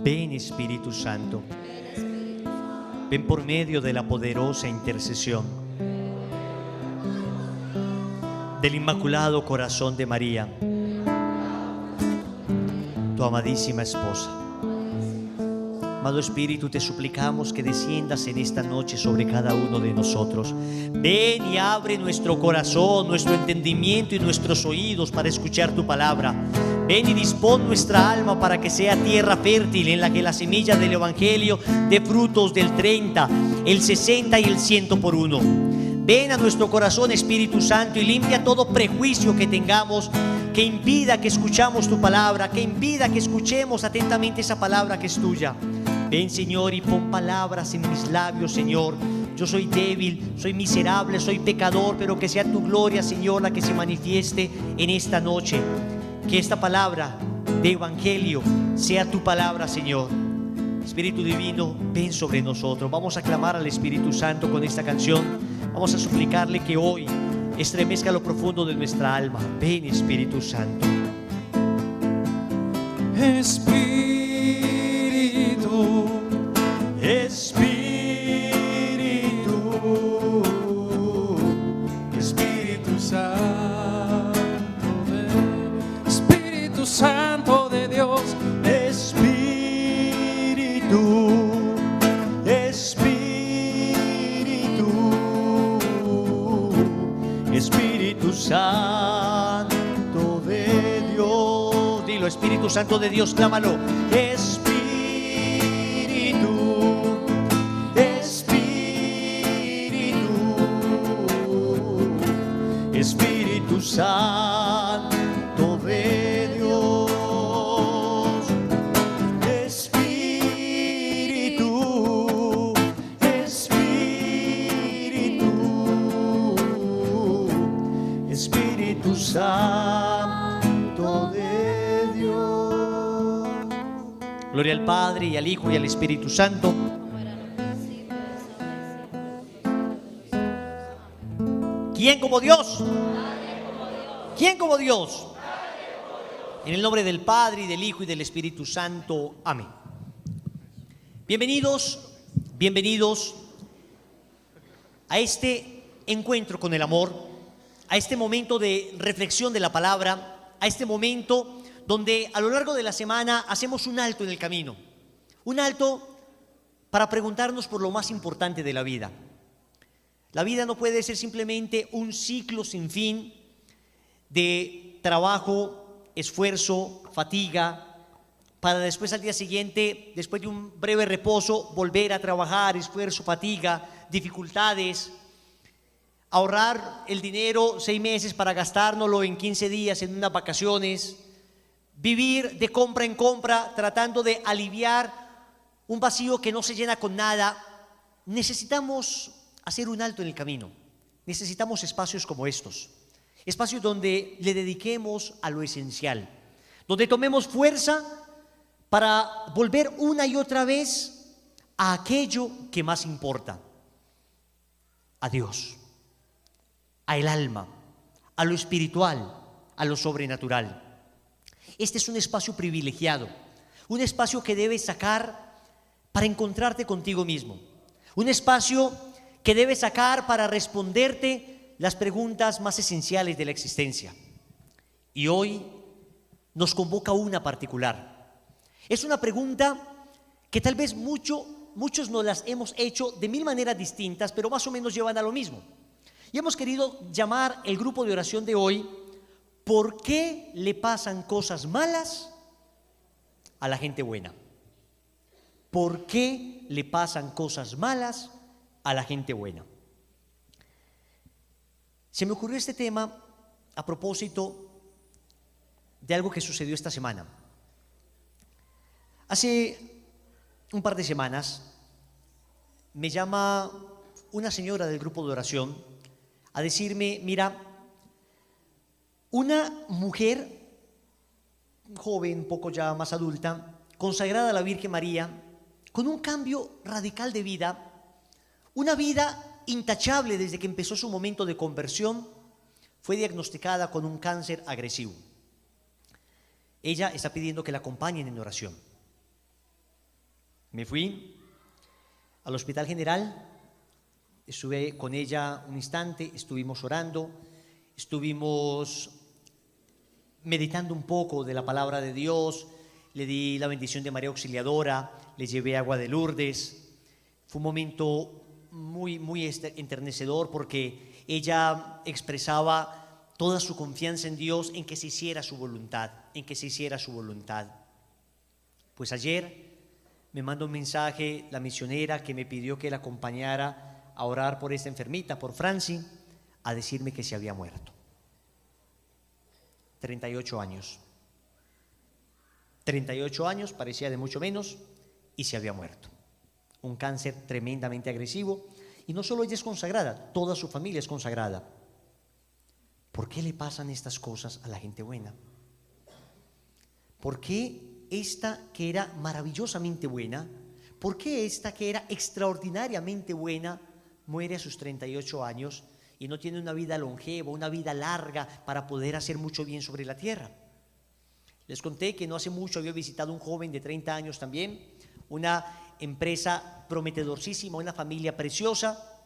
Ven Espíritu Santo, ven por medio de la poderosa intercesión del Inmaculado Corazón de María, tu amadísima esposa. Amado Espíritu, te suplicamos que desciendas en esta noche sobre cada uno de nosotros. Ven y abre nuestro corazón, nuestro entendimiento y nuestros oídos para escuchar tu palabra. Ven y dispón nuestra alma para que sea tierra fértil en la que la semilla del Evangelio dé frutos del 30, el 60 y el 100 por uno. Ven a nuestro corazón, Espíritu Santo, y limpia todo prejuicio que tengamos que impida que escuchamos tu palabra, que impida que escuchemos atentamente esa palabra que es tuya. Ven, Señor, y pon palabras en mis labios, Señor. Yo soy débil, soy miserable, soy pecador, pero que sea tu gloria, Señor, la que se manifieste en esta noche. Que esta palabra de evangelio sea tu palabra, Señor. Espíritu divino, ven sobre nosotros. Vamos a clamar al Espíritu Santo con esta canción. Vamos a suplicarle que hoy estremezca lo profundo de nuestra alma. Ven, Espíritu Santo. Espíritu, Espíritu, Espíritu Santo Espíritu Santo de Dios. Espíritu, Espíritu, Espíritu Santo de Dios. Dilo, Espíritu Santo de Dios, clámalo. Espíritu, Espíritu, Espíritu Santo de Dios. Espíritu, Espíritu, Espíritu Santo de Dios. Gloria al Padre, y al Hijo, y al Espíritu Santo. ¿Quién como Dios? ¿Quién como Dios? En el nombre del Padre, y del Hijo, y del Espíritu Santo. Amén. Bienvenidos, bienvenidos a este encuentro con el amor, a este momento de reflexión de la palabra, a este momento donde a lo largo de la semana hacemos un alto en el camino, un alto para preguntarnos por lo más importante de la vida. La vida no puede ser simplemente un ciclo sin fin de trabajo, esfuerzo, fatiga, para después al día siguiente, después de un breve reposo, volver a trabajar, esfuerzo, fatiga, dificultades, ahorrar el dinero 6 meses para gastárnoslo en 15 días en unas vacaciones, vivir de compra en compra tratando de aliviar un vacío que no se llena con nada. Necesitamos hacer un alto en el camino. Necesitamos espacios como estos, espacios donde le dediquemos a lo esencial, donde tomemos fuerza para volver una y otra vez a aquello que más importa, a Dios, a el alma, a lo espiritual, a lo sobrenatural. Este es un espacio privilegiado, un espacio que debes sacar para encontrarte contigo mismo, un espacio que debes sacar para responderte las preguntas más esenciales de la existencia. Y hoy nos convoca una particular. Es una pregunta que tal vez muchos nos las hemos hecho de 1000 maneras distintas, pero más o menos llevan a lo mismo. Y hemos querido llamar el grupo de oración de hoy: ¿por qué le pasan cosas malas a la gente buena? ¿Por qué le pasan cosas malas a la gente buena? Se me ocurrió este tema a propósito de algo que sucedió esta semana. Hace un par de semanas me llama una señora del grupo de oración a decirme: mira, una mujer joven, un poco ya más adulta, consagrada a la Virgen María, con un cambio radical de vida, una vida intachable desde que empezó su momento de conversión, fue diagnosticada con un cáncer agresivo. Ella está pidiendo que la acompañen en oración. Me fui al Hospital General, estuve con ella un instante, estuvimos orando, estuvimos meditando un poco de la palabra de Dios, le di la bendición de María Auxiliadora, le llevé agua de Lourdes. Fue un momento muy enternecedor porque ella expresaba toda su confianza en Dios, en que se hiciera su voluntad, en que se hiciera su voluntad. Pues ayer me mandó un mensaje la misionera que me pidió que la acompañara a orar por esta enfermita, por Franci, a decirme que se había muerto. 38 años. 38 años, parecía de mucho menos, y se había muerto. Un cáncer tremendamente agresivo, y no solo ella es consagrada, toda su familia es consagrada. ¿Por qué le pasan estas cosas a la gente buena? ¿Por qué esta que era maravillosamente buena, por qué esta que era extraordinariamente buena muere a sus 38 años y no tiene una vida longeva, una vida larga para poder hacer mucho bien sobre la tierra? Les conté que no hace mucho había visitado un joven de 30 años también, una empresa prometedorcísima, una familia preciosa.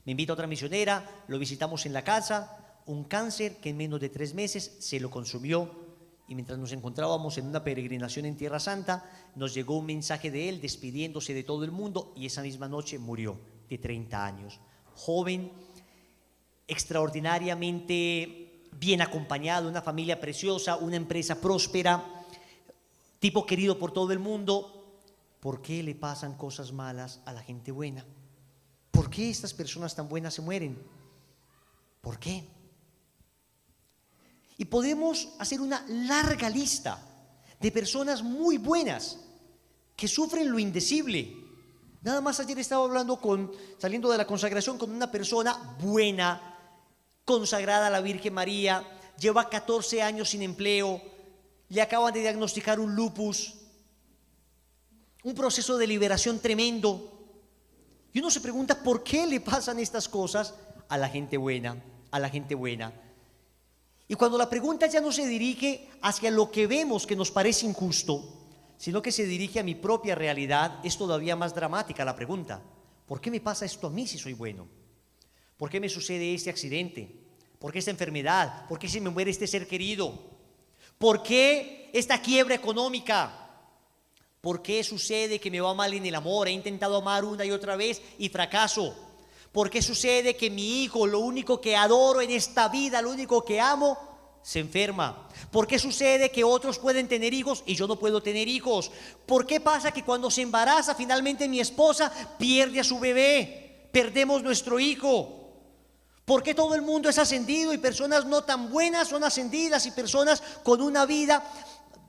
Me invita otra misionera, lo visitamos en la casa, un cáncer que en menos de 3 meses se lo consumió. Y mientras nos encontrábamos en una peregrinación en Tierra Santa, nos llegó un mensaje de él despidiéndose de todo el mundo, y esa misma noche murió, de 30 años. Joven, extraordinariamente bien acompañado, una familia preciosa, una empresa próspera, tipo querido por todo el mundo. ¿Por qué le pasan cosas malas a la gente buena? ¿Por qué estas personas tan buenas se mueren? ¿Por qué? Y podemos hacer una larga lista de personas muy buenas que sufren lo indecible. Nada más ayer estaba hablando saliendo de la consagración con una persona buena, consagrada a la Virgen María, lleva 14 años sin empleo, le acaban de diagnosticar un lupus, un proceso de liberación tremendo. Y uno se pregunta, ¿por qué le pasan estas cosas a la gente buena? A la gente buena. Y cuando la pregunta ya no se dirige hacia lo que vemos que nos parece injusto, sino que se dirige a mi propia realidad, es todavía más dramática la pregunta. ¿Por qué me pasa esto a mí si soy bueno? ¿Por qué me sucede este accidente? ¿Por qué esta enfermedad? ¿Por qué se me muere este ser querido? ¿Por qué esta quiebra económica? ¿Por qué sucede que me va mal en el amor? He intentado amar una y otra vez y fracaso. ¿Por qué sucede que mi hijo, lo único que adoro en esta vida, lo único que amo, se enferma? ¿Por qué sucede que otros pueden tener hijos y yo no puedo tener hijos? ¿Por qué pasa que cuando se embaraza finalmente mi esposa pierde a su bebé? Perdemos nuestro hijo. ¿Por qué todo el mundo es ascendido y personas no tan buenas son ascendidas y personas con una vida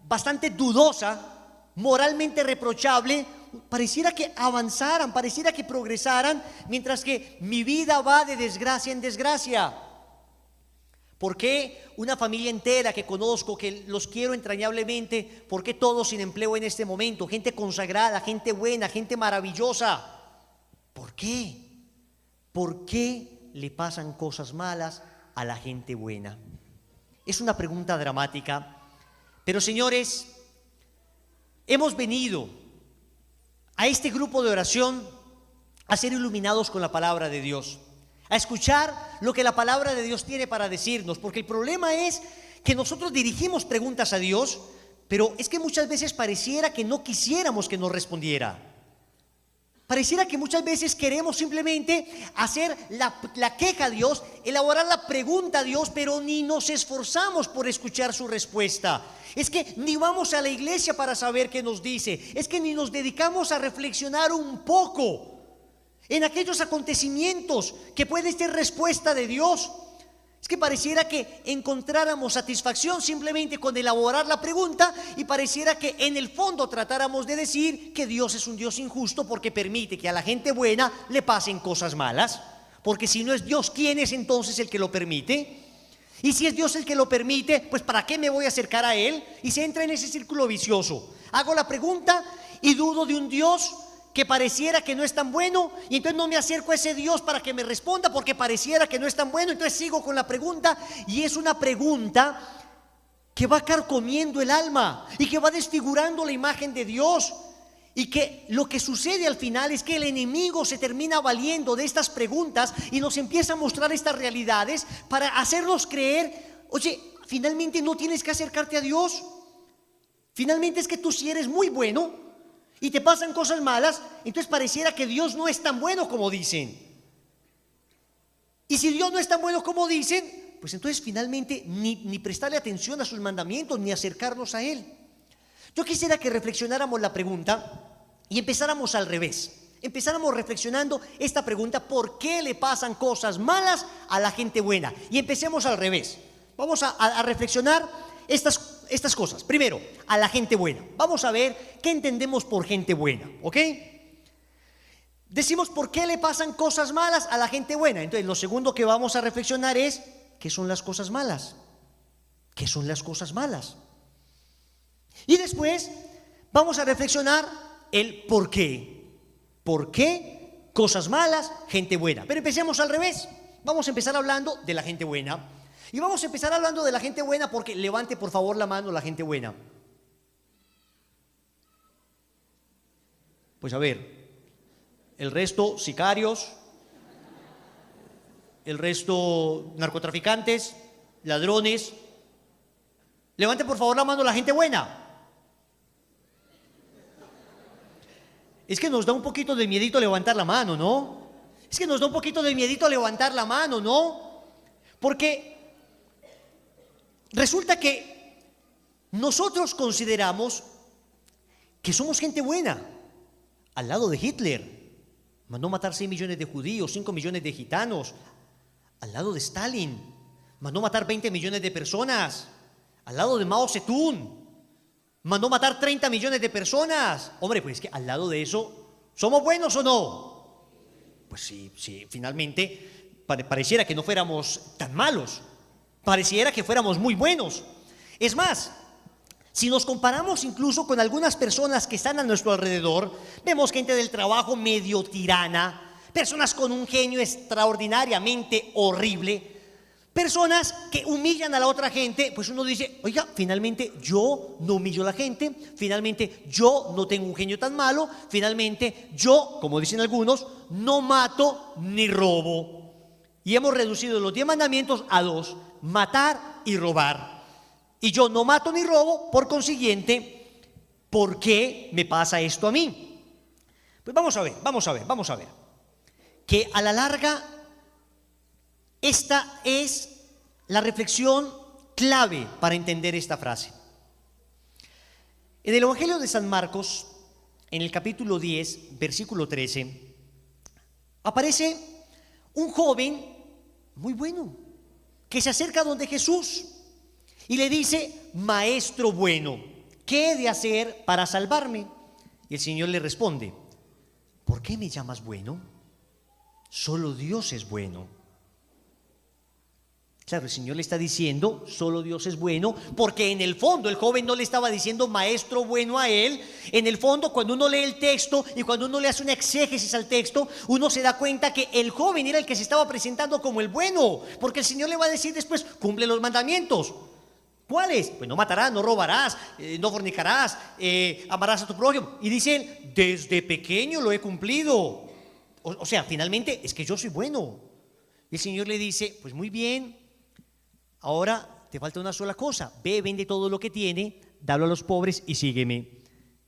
bastante dudosa, moralmente reprochable, pareciera que avanzaran, pareciera que progresaran, mientras que mi vida va de desgracia en desgracia? ¿Por qué una familia entera que conozco, que los quiero entrañablemente, por qué todos sin empleo en este momento? Gente consagrada, gente buena, gente maravillosa. ¿Por qué? ¿Por qué le pasan cosas malas a la gente buena? Es una pregunta dramática, pero señores, hemos venido a este grupo de oración a ser iluminados con la palabra de Dios, a escuchar lo que la palabra de Dios tiene para decirnos, porque el problema es que nosotros dirigimos preguntas a Dios, pero es que muchas veces pareciera que no quisiéramos que nos respondiera. Pareciera que muchas veces queremos simplemente hacer la queja a Dios, elaborar la pregunta a Dios, pero ni nos esforzamos por escuchar su respuesta. Es que ni vamos a la iglesia para saber qué nos dice. Es que ni nos dedicamos a reflexionar un poco en aquellos acontecimientos que pueden ser respuesta de Dios. Es que pareciera que encontráramos satisfacción simplemente con elaborar la pregunta, y pareciera que en el fondo tratáramos de decir que Dios es un Dios injusto porque permite que a la gente buena le pasen cosas malas. Porque si no es Dios, ¿quién es entonces el que lo permite? Y si es Dios el que lo permite, pues ¿para qué me voy a acercar a Él? Y se entra en ese círculo vicioso. Hago la pregunta y dudo de un Dios que pareciera que no es tan bueno, y entonces no me acerco a ese Dios para que me responda porque pareciera que no es tan bueno. Entonces sigo con la pregunta, y es una pregunta que va carcomiendo el alma y que va desfigurando la imagen de Dios. Y que lo que sucede al final es que el enemigo se termina valiendo de estas preguntas y nos empieza a mostrar estas realidades para hacernos creer, oye, finalmente no tienes que acercarte a Dios. Finalmente es que tú sí eres muy bueno y te pasan cosas malas, entonces pareciera que Dios no es tan bueno como dicen. Y si Dios no es tan bueno como dicen, pues entonces finalmente ni prestarle atención a sus mandamientos, ni acercarnos a Él. Yo quisiera que reflexionáramos la pregunta y empezáramos al revés. Empezáramos reflexionando esta pregunta: ¿por qué le pasan cosas malas a la gente buena? Y empecemos al revés. Vamos a reflexionar estas cosas. Primero, a la gente buena. Vamos a ver qué entendemos por gente buena, ¿ok? Decimos, ¿por qué le pasan cosas malas a la gente buena? Entonces, lo segundo que vamos a reflexionar es, ¿qué son las cosas malas? ¿Qué son las cosas malas? Y después vamos a reflexionar el por qué. ¿Por qué cosas malas, gente buena? Pero empecemos al revés. Vamos a empezar hablando de la gente buena. Y vamos a empezar hablando de la gente buena porque levante por favor la mano la gente buena. Pues a ver, el resto sicarios, el resto narcotraficantes, ladrones. Levante por favor la mano la gente buena. Es que nos da un poquito de miedito levantar la mano, ¿no? Es que nos da un poquito de miedito levantar la mano, ¿no? Porque resulta que nosotros consideramos que somos gente buena. Al lado de Hitler, mandó matar 6 millones de judíos, 5 millones de gitanos. Al lado de Stalin, mandó matar 20 millones de personas. Al lado de Mao Zedong, mandó matar 30 millones de personas. Hombre, pues es que al lado de eso, ¿somos buenos o no? Pues sí, finalmente pareciera que no fuéramos tan malos. Pareciera que fuéramos muy buenos. Es más, si nos comparamos incluso con algunas personas que están a nuestro alrededor, vemos gente del trabajo medio tirana, personas con un genio extraordinariamente horrible, personas que humillan a la otra gente, pues uno dice, oiga, finalmente yo no humillo a la gente, finalmente yo no tengo un genio tan malo, finalmente yo, como dicen algunos, no mato ni robo. Y hemos reducido los 10 mandamientos a 2, matar y robar. Y yo no mato ni robo, por consiguiente, ¿por qué me pasa esto a mí? Pues vamos a ver. Que a la larga, esta es la reflexión clave para entender esta frase. En el Evangelio de San Marcos, en el capítulo 10, versículo 13, aparece un joven muy bueno que se acerca donde Jesús y le dice, maestro bueno, ¿qué he de hacer para salvarme? Y el Señor le responde, ¿por qué me llamas bueno? Solo Dios es bueno. Claro, el Señor le está diciendo, solo Dios es bueno, porque en el fondo el joven no le estaba diciendo maestro bueno a él. En el fondo, cuando uno lee el texto y cuando uno le hace una exégesis al texto, uno se da cuenta que el joven era el que se estaba presentando como el bueno, porque el Señor le va a decir después, cumple los mandamientos. ¿Cuáles? Pues no matarás, no robarás, no fornicarás, amarás a tu prójimo. Y dice él, desde pequeño lo he cumplido. O sea, finalmente es que yo soy bueno. Y el Señor le dice, pues muy bien, ahora te falta una sola cosa, ve, vende todo lo que tiene, dalo a los pobres y sígueme.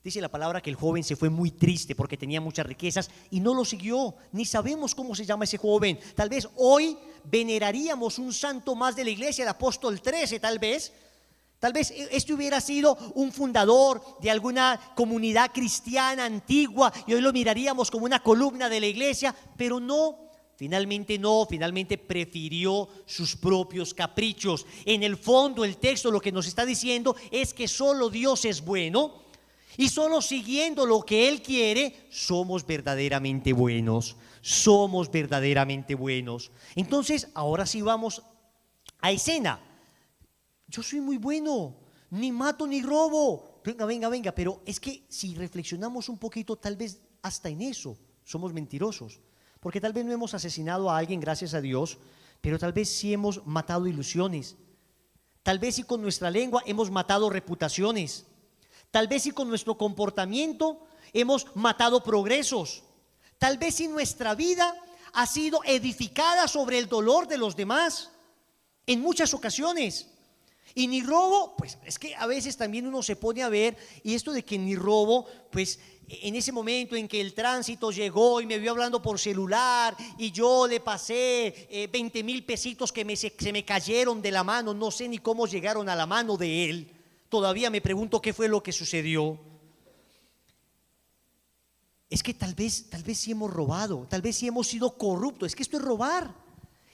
Dice la palabra que el joven se fue muy triste porque tenía muchas riquezas y no lo siguió, ni sabemos cómo se llama ese joven. Tal vez hoy veneraríamos un santo más de la iglesia, el apóstol 13, tal vez este hubiera sido un fundador de alguna comunidad cristiana antigua y hoy lo miraríamos como una columna de la iglesia, pero no. Finalmente prefirió sus propios caprichos. En el fondo el texto lo que nos está diciendo es que solo Dios es bueno y solo siguiendo lo que Él quiere somos verdaderamente buenos. Somos verdaderamente buenos. Entonces ahora sí vamos a escena. Yo soy muy bueno, ni mato ni robo. Venga, pero es que si reflexionamos un poquito, tal vez hasta en eso somos mentirosos. Porque tal vez no hemos asesinado a alguien, gracias a Dios, pero tal vez sí hemos matado ilusiones. Tal vez sí con nuestra lengua hemos matado reputaciones. Tal vez sí con nuestro comportamiento hemos matado progresos. Tal vez si nuestra vida ha sido edificada sobre el dolor de los demás en muchas ocasiones. Y ni robo, pues es que a veces también uno se pone a ver, y esto de que ni robo, pues en ese momento en que el tránsito llegó y me vio hablando por celular y yo le pasé 20,000 pesitos que se me cayeron de la mano, no sé ni cómo llegaron a la mano de él, todavía me pregunto qué fue lo que sucedió. Es que tal vez sí hemos robado, tal vez sí hemos sido corruptos. Es que esto es robar,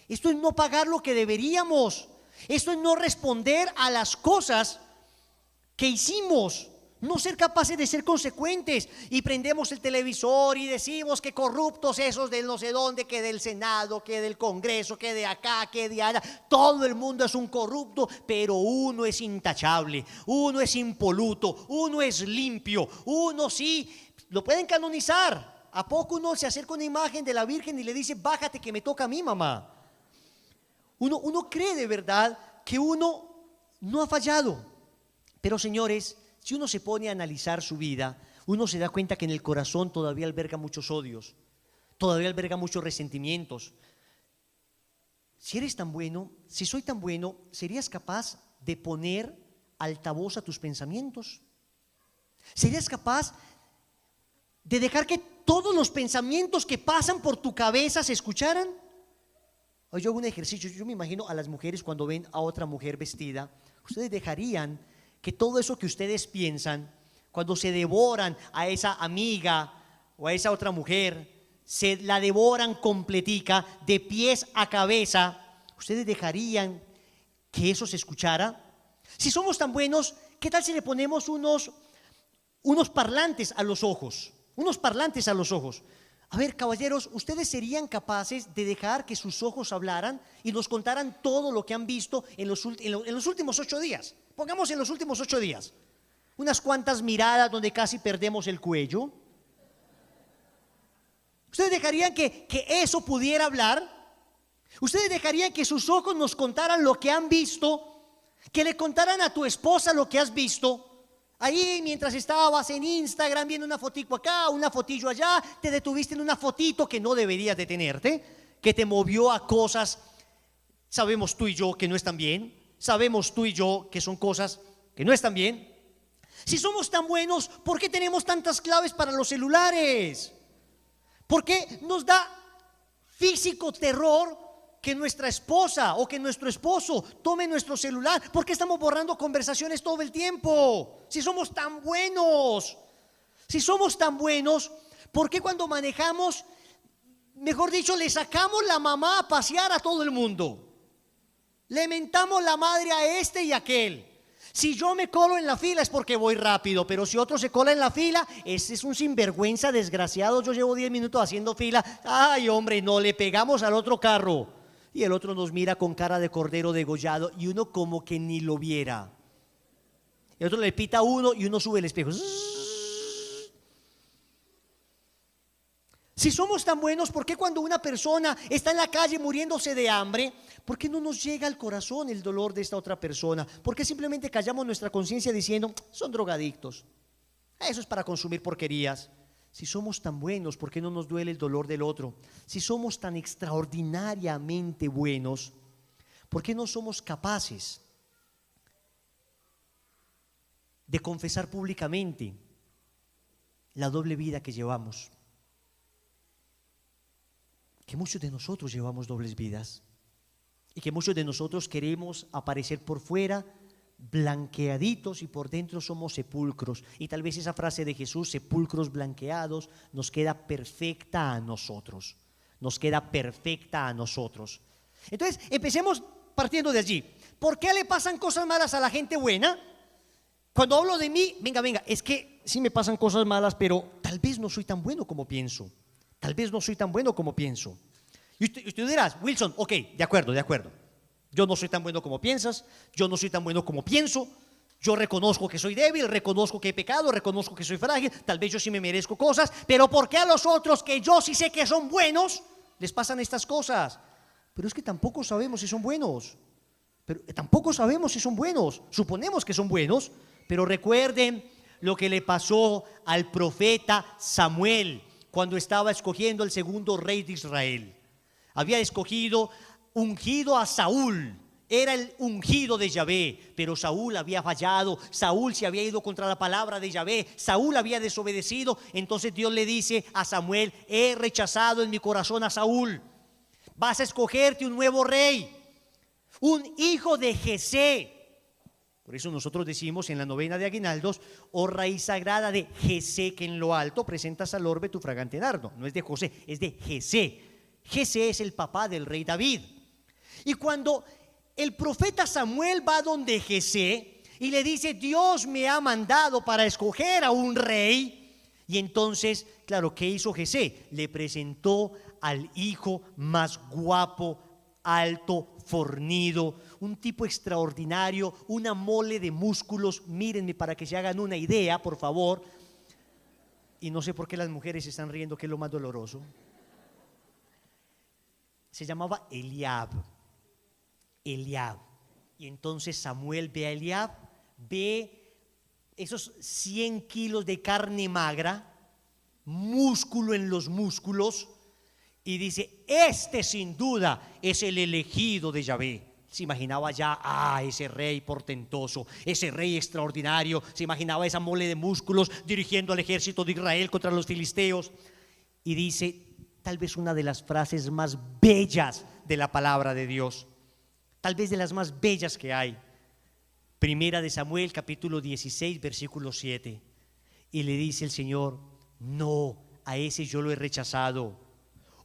esto es no pagar lo que deberíamos, esto es no responder a las cosas que hicimos, no ser capaces de ser consecuentes. Y prendemos el televisor y decimos que corruptos esos del no sé dónde, que del Senado, que del Congreso, que de acá, que de allá. Todo el mundo es un corrupto, pero uno es intachable, uno es impoluto, uno es limpio, uno sí lo pueden canonizar. ¿A poco uno se acerca a una imagen de la Virgen y le dice, bájate que me toca a mí, mamá? Uno cree de verdad que uno no ha fallado. Pero señores, si uno se pone a analizar su vida, uno se da cuenta que en el corazón todavía alberga muchos odios, todavía alberga muchos resentimientos. Si eres tan bueno, si soy tan bueno, ¿serías capaz de poner altavoz a tus pensamientos? ¿Serías capaz de dejar que todos los pensamientos que pasan por tu cabeza se escucharan? Hoy yo hago un ejercicio, yo me imagino a las mujeres cuando ven a otra mujer vestida, ustedes dejarían que todo eso que ustedes piensan, cuando se devoran a esa amiga o a esa otra mujer, se la devoran completica, de pies a cabeza, ustedes dejarían que eso se escuchara? Si somos tan buenos, ¿qué tal si le ponemos unos parlantes a los ojos? Unos parlantes a los ojos. A ver, caballeros, ¿ustedes serían capaces de dejar que sus ojos hablaran y nos contaran todo lo que han visto en los últimos 8 días? Pongamos en los últimos 8 días. Unas cuantas miradas donde casi perdemos el cuello. ¿Ustedes dejarían que eso pudiera hablar? ¿Ustedes dejarían que sus ojos nos contaran lo que han visto? Que le contaran a tu esposa lo que has visto. Ahí mientras estabas en Instagram viendo una fotico acá, una fotillo allá, te detuviste en una fotito que no deberías detenerte, que te movió a cosas, sabemos tú y yo que no están bien, sabemos tú y yo que son cosas que no están bien. Si somos tan buenos, ¿por qué tenemos tantas claves para los celulares? ¿Por qué nos da físico terror que nuestra esposa o que nuestro esposo tome nuestro celular? ¿Por qué estamos borrando conversaciones todo el tiempo? Si somos tan buenos, ¿por qué cuando manejamos, mejor dicho, le sacamos la mamá a pasear a todo el mundo? Le mentamos la madre a este y a aquel. Si yo me colo en la fila es porque voy rápido, pero si otro se cola en la fila, ese es un sinvergüenza desgraciado. Yo llevo 10 minutos haciendo fila. Ay, hombre, no, le pegamos al otro carro. Y el otro nos mira con cara de cordero degollado y uno como que ni lo viera. El otro le pita a uno y uno sube el espejo. Si somos tan buenos, ¿por qué cuando una persona está en la calle muriéndose de hambre, por qué no nos llega al corazón el dolor de esta otra persona? ¿Por qué simplemente callamos nuestra conciencia diciendo, son drogadictos? Eso es para consumir porquerías. Si somos tan buenos, ¿por qué no nos duele el dolor del otro? Si somos tan extraordinariamente buenos, ¿por qué no somos capaces de confesar públicamente la doble vida que llevamos? Que muchos de nosotros llevamos dobles vidas y que muchos de nosotros queremos aparecer por fuera blanqueaditos y por dentro somos sepulcros. Y tal vez esa frase de Jesús, sepulcros blanqueados, nos queda perfecta a nosotros. Nos queda perfecta a nosotros. Entonces, empecemos partiendo de allí. ¿Por qué le pasan cosas malas a la gente buena? Cuando hablo de mí, venga, es que sí me pasan cosas malas, pero tal vez no soy tan bueno como pienso. Tal vez no soy tan bueno como pienso. Y usted dirás, Wilson, ok, de acuerdo. Yo no soy tan bueno como piensas, yo no soy tan bueno como pienso, yo reconozco que soy débil, reconozco que he pecado, reconozco que soy frágil, tal vez yo sí me merezco cosas, pero ¿por qué a los otros que yo sí sé que son buenos les pasan estas cosas? Pero es que tampoco sabemos si son buenos, suponemos que son buenos, pero recuerden, lo que le pasó al profeta Samuel cuando estaba escogiendo el segundo rey de Israel. Había escogido, ungido a Saúl. Era el ungido de Yahvé, pero Saúl había fallado, Saúl se había ido contra la palabra de Yahvé, Saúl había desobedecido. Entonces Dios le dice a Samuel: he rechazado en mi corazón a Saúl, vas a escogerte un nuevo rey, un hijo de Jesé. Por eso nosotros decimos en la novena de aguinaldos: oh raíz sagrada de Jesé, que en lo alto presentas al orbe tu fragante nardo. No es de José, es de Jesé. Jesé es el papá del rey David. Y cuando el profeta Samuel va donde Jesé y le dice: Dios me ha mandado para escoger a un rey. Y entonces, claro, ¿qué hizo Jesé? Le presentó al hijo más guapo, alto, fornido, un tipo extraordinario, una mole de músculos. Mírenme para que se hagan una idea, por favor. Y no sé por qué las mujeres están riendo, que es lo más doloroso. Se llamaba Eliab. Eliab. Y entonces Samuel ve a Eliab, ve esos 100 kilos de carne magra, músculo en los músculos, y dice: este sin duda es el elegido de Yahvé. Se imaginaba ya ese rey portentoso, ese rey extraordinario. Se imaginaba esa mole de músculos dirigiendo al ejército de Israel contra los filisteos. Y dice tal vez una de las frases más bellas de la palabra de Dios, tal vez de las más bellas que hay. Primera de Samuel, capítulo 16, versículo 7. Y le dice el Señor: no, a ese yo lo he rechazado.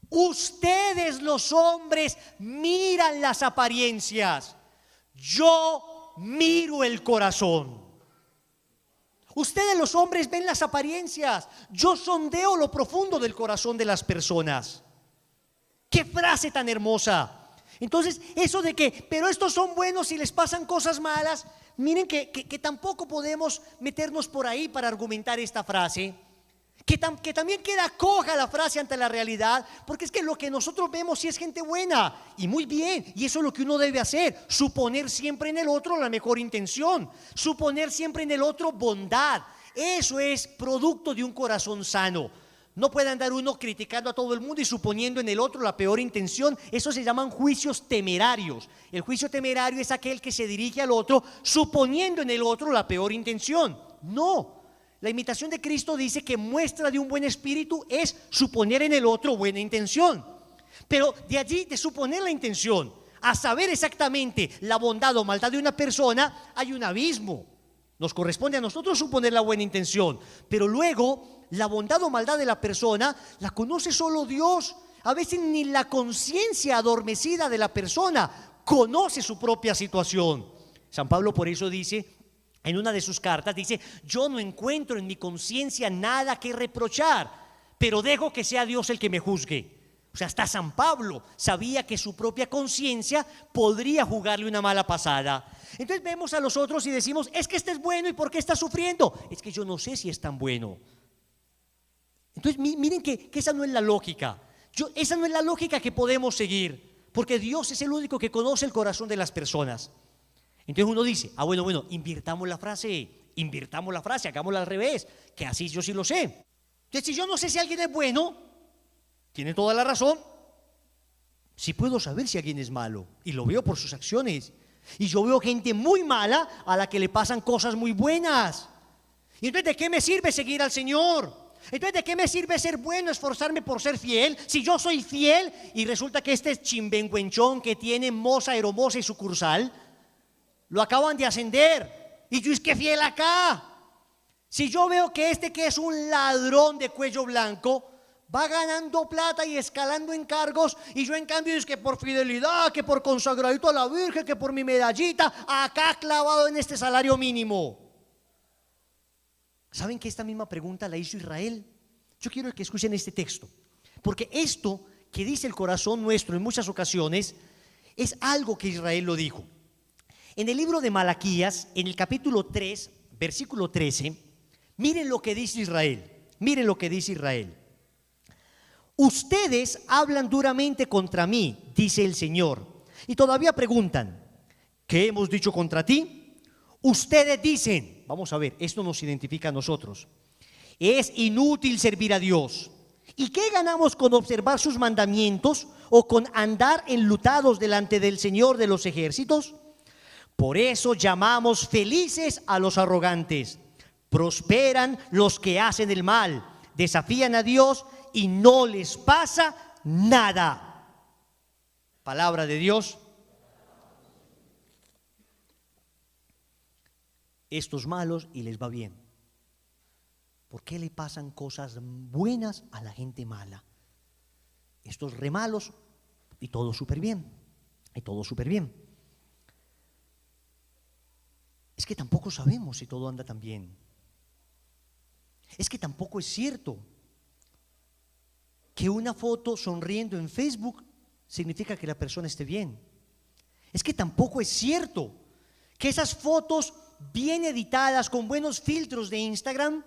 Ustedes los hombres miran las apariencias, yo miro el corazón. Ustedes los hombres ven las apariencias, yo sondeo lo profundo del corazón de las personas. ¡Qué frase tan hermosa! Entonces, eso de que, pero estos son buenos y les pasan cosas malas, miren que tampoco podemos meternos por ahí para argumentar esta frase, que también queda coja la frase ante la realidad, porque es que lo que nosotros vemos sí es gente buena, y muy bien, y eso es lo que uno debe hacer: suponer siempre en el otro la mejor intención, suponer siempre en el otro bondad. Eso es producto de un corazón sano. No puede andar uno criticando a todo el mundo y suponiendo en el otro la peor intención. Eso se llaman juicios temerarios. El juicio temerario es aquel que se dirige al otro suponiendo en el otro la peor intención. No, la imitación de Cristo dice que muestra de un buen espíritu es suponer en el otro buena intención. Pero de allí, de suponer la intención a saber exactamente la bondad o maldad de una persona, hay un abismo. Nos corresponde a nosotros suponer la buena intención, pero luego la bondad o maldad de la persona la conoce solo Dios. A veces ni la conciencia adormecida de la persona conoce su propia situación. San Pablo por eso dice en una de sus cartas, dice: yo no encuentro en mi conciencia nada que reprochar, pero dejo que sea Dios el que me juzgue. O sea, hasta San Pablo sabía que su propia conciencia podría jugarle una mala pasada. Entonces vemos a los otros y decimos: es que este es bueno, ¿y por qué está sufriendo? Es que yo no sé si es tan bueno. Entonces miren que esa no es la lógica. Esa no es la lógica que podemos seguir, porque Dios es el único que conoce el corazón de las personas. Entonces uno dice: bueno, invirtamos la frase, hagámosla al revés, que así yo sí lo sé. Entonces, si yo no sé si alguien es bueno, tiene toda la razón. Sí puedo saber si alguien es malo, y lo veo por sus acciones. Y yo veo gente muy mala a la que le pasan cosas muy buenas. Y entonces, ¿de qué me sirve seguir al Señor? Entonces, ¿de qué me sirve ser bueno, esforzarme por ser fiel, si yo soy fiel y resulta que este chimbenguenchón que tiene moza, aeromoza y sucursal lo acaban de ascender y yo es que fiel acá? Si yo veo que este que es un ladrón de cuello blanco va ganando plata y escalando en cargos, y yo en cambio es que por fidelidad, que por consagradito a la Virgen, que por mi medallita, acá clavado en este salario mínimo. ¿Saben que esta misma pregunta la hizo Israel? Yo quiero que escuchen este texto, porque esto que dice el corazón nuestro en muchas ocasiones es algo que Israel lo dijo. En el libro de Malaquías, en el capítulo 3, versículo 13, miren lo que dice Israel. Miren lo que dice Israel. Ustedes hablan duramente contra mí, dice el Señor, y todavía preguntan: ¿qué hemos dicho contra ti? Ustedes dicen: vamos a ver, esto nos identifica a nosotros. Es inútil servir a Dios. ¿Y qué ganamos con observar sus mandamientos o con andar enlutados delante del Señor de los ejércitos? Por eso llamamos felices a los arrogantes. Prosperan los que hacen el mal, desafían a Dios y no les pasa nada. Palabra de Dios. Estos malos y les va bien. ¿Por qué le pasan cosas buenas a la gente mala? Estos re malos y todo súper bien. Y todo súper bien. Es que tampoco sabemos si todo anda tan bien. Es que tampoco es cierto que una foto sonriendo en Facebook significa que la persona esté bien. Es que tampoco es cierto que esas fotos bien editadas con buenos filtros de Instagram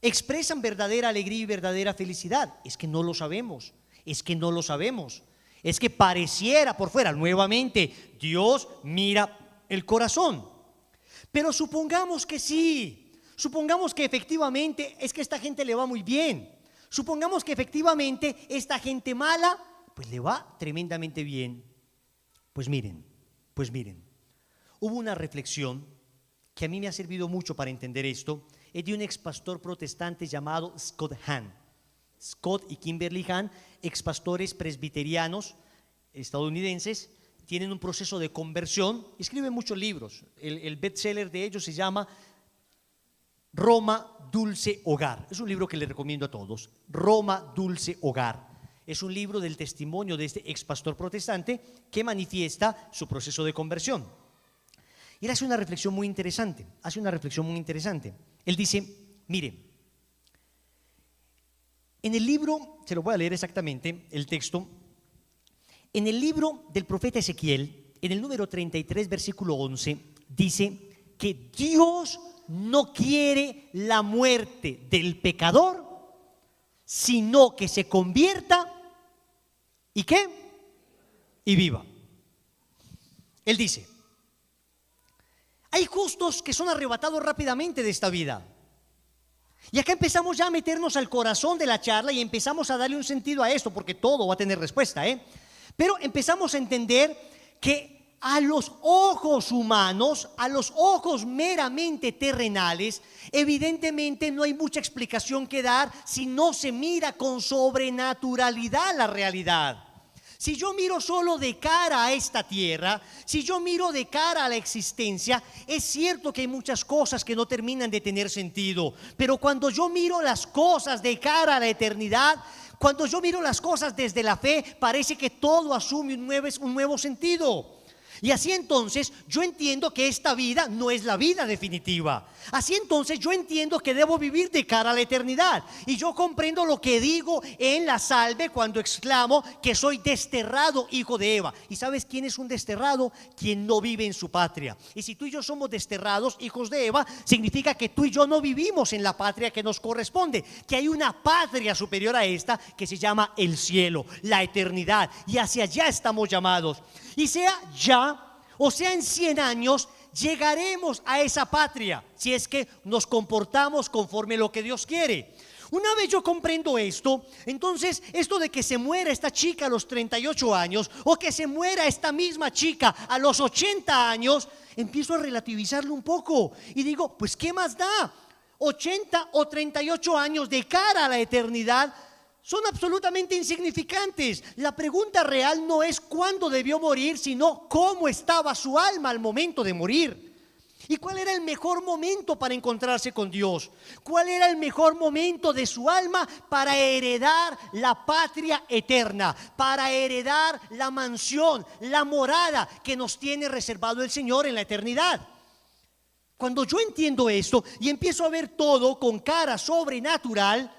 expresan verdadera alegría y verdadera felicidad. Es que no lo sabemos, es que no lo sabemos. Es que pareciera por fuera, nuevamente, Dios mira el corazón. Pero supongamos que sí, supongamos que efectivamente es que esta gente le va muy bien. Supongamos que efectivamente esta gente mala, pues le va tremendamente bien. Pues miren, hubo una reflexión que a mí me ha servido mucho para entender esto. Es de un expastor protestante llamado Scott Hahn. Scott y Kimberly Hahn, expastores presbiterianos estadounidenses, tienen un proceso de conversión, escriben muchos libros. El bestseller de ellos se llama Roma, Dulce Hogar. Es un libro que les recomiendo a todos. Roma, Dulce Hogar. Es un libro del testimonio de este expastor protestante que manifiesta su proceso de conversión. Y él hace una reflexión muy interesante. Él dice, mire, en el libro, se lo voy a leer exactamente, el texto, en el libro del profeta Ezequiel, en el número 33, versículo 11, dice que Dios no quiere la muerte del pecador, sino que se convierta, ¿y qué? Y viva. Él dice, hay justos que son arrebatados rápidamente de esta vida. Y acá empezamos ya a meternos al corazón de la charla y empezamos a darle un sentido a esto, porque todo va a tener respuesta, Pero empezamos a entender que a los ojos humanos, a los ojos meramente terrenales, evidentemente no hay mucha explicación que dar si no se mira con sobrenaturalidad la realidad. Si yo miro solo de cara a esta tierra, si yo miro de cara a la existencia, es cierto que hay muchas cosas que no terminan de tener sentido, pero cuando yo miro las cosas de cara a la eternidad, cuando yo miro las cosas desde la fe, parece que todo asume un nuevo sentido. Y así entonces yo entiendo que esta vida no es la vida definitiva. Así entonces yo entiendo que debo vivir de cara a la eternidad. Y yo comprendo lo que digo en la salve cuando exclamo que soy desterrado hijo de Eva. ¿Y sabes quién es un desterrado? Quien no vive en su patria. Y si tú y yo somos desterrados hijos de Eva, significa que tú y yo no vivimos en la patria que nos corresponde, que hay una patria superior a esta que se llama el cielo, la eternidad. Y hacia allá estamos llamados. Y sea ya o sea en 100 años, llegaremos a esa patria si es que nos comportamos conforme a lo que Dios quiere. Una vez yo comprendo esto, entonces esto de que se muera esta chica a los 38 años o que se muera esta misma chica a los 80 años, empiezo a relativizarlo un poco y digo, pues ¿qué más da? 80 o 38 años de cara a la eternidad son absolutamente insignificantes. La pregunta real no es cuándo debió morir, sino cómo estaba su alma al momento de morir. ¿Y cuál era el mejor momento para encontrarse con Dios? ¿Cuál era el mejor momento de su alma para heredar la patria eterna? Para heredar la mansión, la morada que nos tiene reservado el Señor en la eternidad. Cuando yo entiendo esto y empiezo a ver todo con cara sobrenatural,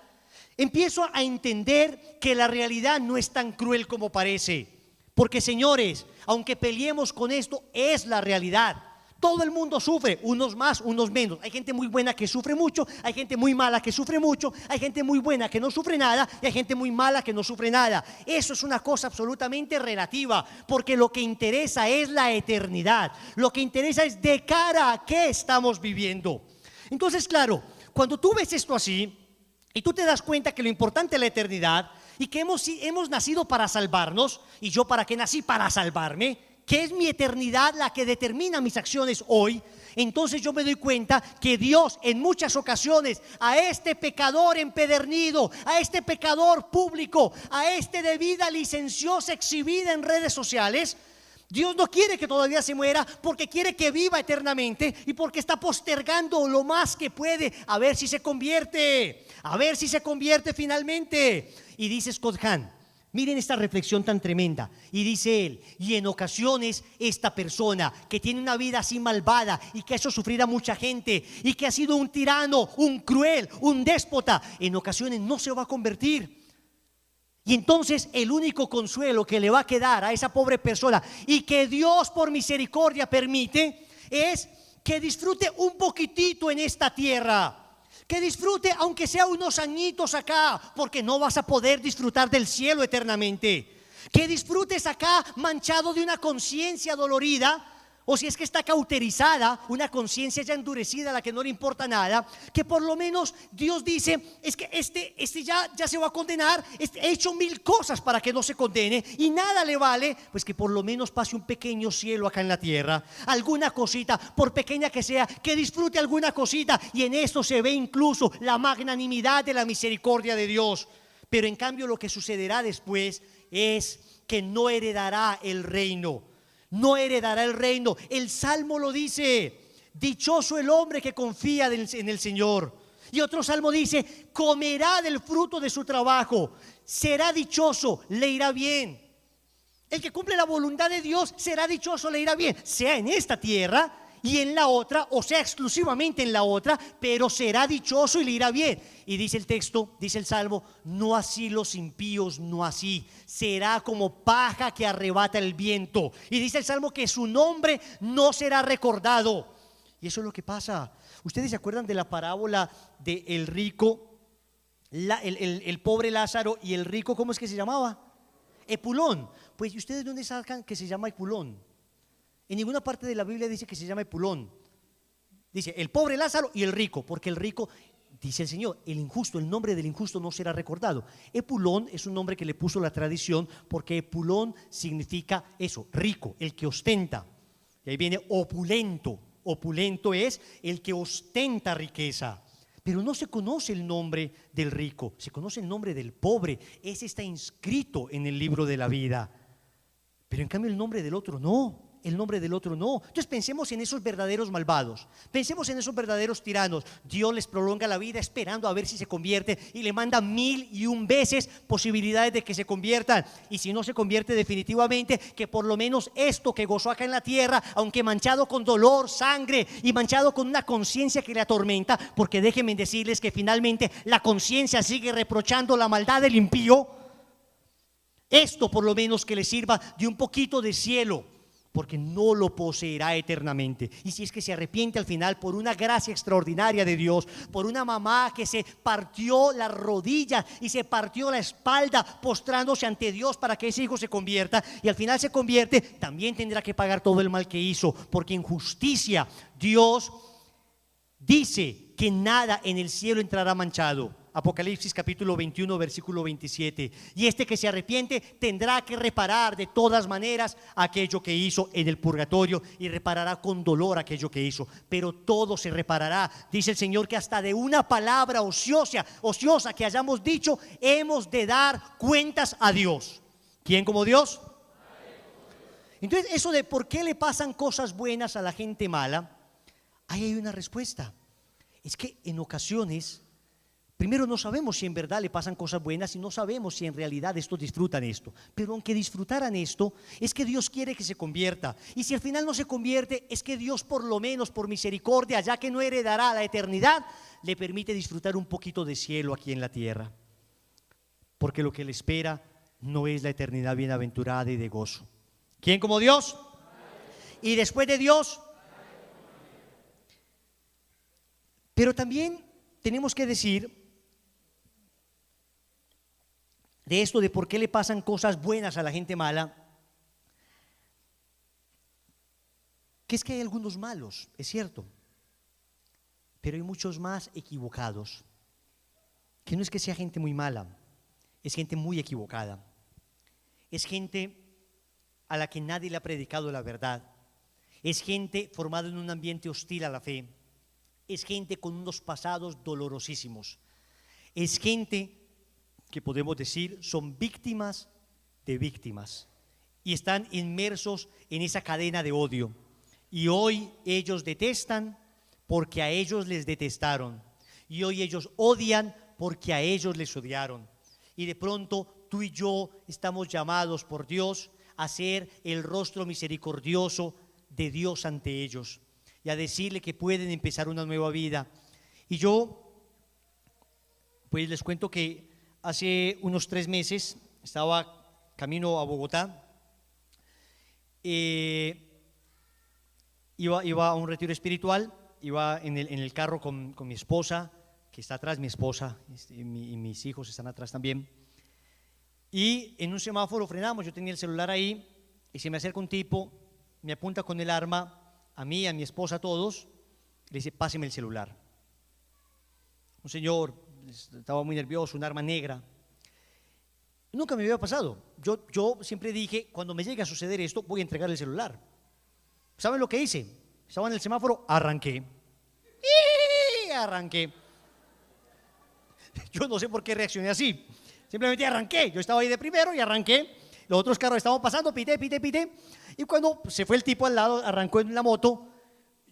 empiezo a entender que la realidad no es tan cruel como parece. Porque señores, aunque peleemos con esto, es la realidad. Todo el mundo sufre, unos más, unos menos. Hay gente muy buena que sufre mucho, hay gente muy mala que sufre mucho, hay gente muy buena que no sufre nada y hay gente muy mala que no sufre nada. Eso es una cosa absolutamente relativa, porque lo que interesa es la eternidad. Lo que interesa es de cara a qué estamos viviendo. Entonces, claro, cuando tú ves esto así y tú te das cuenta que lo importante es la eternidad y que hemos nacido para salvarnos, y yo para qué nací, para salvarme, que es mi eternidad la que determina mis acciones hoy, entonces yo me doy cuenta que Dios en muchas ocasiones a este pecador empedernido, a este pecador público, a este de vida licenciosa exhibida en redes sociales, Dios no quiere que todavía se muera, porque quiere que viva eternamente y porque está postergando lo más que puede a ver si se convierte, finalmente. Y dice Scott Hahn, miren esta reflexión tan tremenda, y dice él: y en ocasiones esta persona que tiene una vida así malvada y que ha hecho sufrir a mucha gente y que ha sido un tirano, un cruel, un déspota, en ocasiones no se va a convertir. Y entonces el único consuelo que le va a quedar a esa pobre persona, y que Dios por misericordia permite, es que disfrute un poquitito en esta tierra. Que disfrute aunque sea unos añitos acá, porque no vas a poder disfrutar del cielo eternamente. Que disfrutes acá manchado de una conciencia dolorida, o si es que está cauterizada, una conciencia ya endurecida a la que no le importa nada, que por lo menos Dios dice: es que este ya se va a condenar, he hecho 1000 cosas para que no se condene y nada le vale, pues que por lo menos pase un pequeño cielo acá en la tierra, alguna cosita, por pequeña que sea, que disfrute alguna cosita, y en esto se ve incluso la magnanimidad de la misericordia de Dios. Pero en cambio lo que sucederá después es que no heredará el reino. No heredará el reino. El Salmo lo dice: dichoso el hombre que confía en el Señor. Y otro salmo dice: comerá del fruto de su trabajo, será dichoso, le irá bien. El que cumple la voluntad de Dios será dichoso, le irá bien, sea en esta tierra y en la otra, o sea exclusivamente en la otra, pero será dichoso y le irá bien. Y dice el texto, dice el Salmo: no así los impíos, no así, será como paja que arrebata el viento. Y dice el Salmo que su nombre no será recordado. Y eso es lo que pasa. ¿Ustedes se acuerdan de la parábola del rico, el pobre Lázaro y el rico? ¿Cómo es que se llamaba? Epulón. Pues ¿y ustedes dónde sacan que se llama Epulón? En ninguna parte de la Biblia dice que se llama Epulón. Dice el pobre Lázaro y el rico, porque el rico, dice el Señor, el injusto, el nombre del injusto no será recordado. Epulón es un nombre que le puso la tradición, porque Epulón significa eso, rico, el que ostenta. Y ahí viene opulento. Opulento es el que ostenta riqueza. Pero no se conoce el nombre del rico, se conoce el nombre del pobre. Ese está inscrito en el libro de la vida. Pero en cambio el nombre del otro no. El nombre del otro no. Entonces pensemos en esos verdaderos malvados, pensemos en esos verdaderos tiranos. Dios les prolonga la vida esperando a ver si se convierte, y le manda 1001 veces posibilidades de que se conviertan. Y si no se convierte definitivamente, que por lo menos esto que gozó acá en la tierra, aunque manchado con dolor, sangre y manchado con una conciencia que le atormenta, porque déjenme decirles que finalmente la conciencia sigue reprochando la maldad del impío, esto por lo menos que le sirva de un poquito de cielo, porque no lo poseerá eternamente. Y si es que se arrepiente al final, por una gracia extraordinaria de Dios, por una mamá que se partió las rodillas y se partió la espalda postrándose ante Dios para que ese hijo se convierta, y al final se convierte, también tendrá que pagar todo el mal que hizo, porque en justicia Dios dice que nada en el cielo entrará manchado. Apocalipsis capítulo 21 versículo 27. Y este que se arrepiente tendrá que reparar de todas maneras aquello que hizo en el purgatorio, y reparará con dolor aquello que hizo, pero todo se reparará. Dice el Señor que hasta de una palabra ociosa que hayamos dicho hemos de dar cuentas a Dios. ¿Quién como Dios? Entonces, eso de por qué le pasan cosas buenas a la gente mala, ahí hay una respuesta. Es que en ocasiones, primero, no sabemos si en verdad le pasan cosas buenas, y no sabemos si en realidad estos disfrutan esto. Pero aunque disfrutaran esto, es que Dios quiere que se convierta. Y si al final no se convierte, es que Dios por lo menos por misericordia, ya que no heredará la eternidad, le permite disfrutar un poquito de cielo aquí en la tierra. Porque lo que le espera no es la eternidad bienaventurada y de gozo. ¿Quién como Dios? Y después de Dios, Pero también tenemos que decir de esto de por qué le pasan cosas buenas a la gente mala, que es que hay algunos malos, es cierto, pero hay muchos más equivocados, que no es que sea gente muy mala, es gente muy equivocada, es gente a la que nadie le ha predicado la verdad, es gente formada en un ambiente hostil a la fe, es gente con unos pasados dolorosísimos, es gente que podemos decir son víctimas de víctimas y están inmersos en esa cadena de odio. Y hoy ellos detestan porque a ellos les detestaron. Y hoy ellos odian porque a ellos les odiaron. Y de pronto tú y yo estamos llamados por Dios a ser el rostro misericordioso de Dios ante ellos y a decirle que pueden empezar una nueva vida. Y yo, pues les cuento que hace unos 3 meses estaba camino a Bogotá. Iba a un retiro espiritual, iba en el carro con mi esposa, que está atrás, mi esposa y mis hijos están atrás también. Y en un semáforo frenamos, yo tenía el celular ahí y se me acerca un tipo, me apunta con el arma a mí, a mi esposa, a todos, le dice: páseme el celular. Un señor, estaba muy nervioso, un arma negra. Nunca me había pasado. Yo siempre dije, cuando me llegue a suceder esto, voy a entregar el celular. ¿Saben lo que hice? Estaba en el semáforo, arranqué. Arranqué. Yo no sé por qué reaccioné así. Simplemente arranqué. Yo estaba ahí de primero y arranqué. Los otros carros estaban pasando, pité. Y cuando se fue el tipo al lado, arrancó en la moto,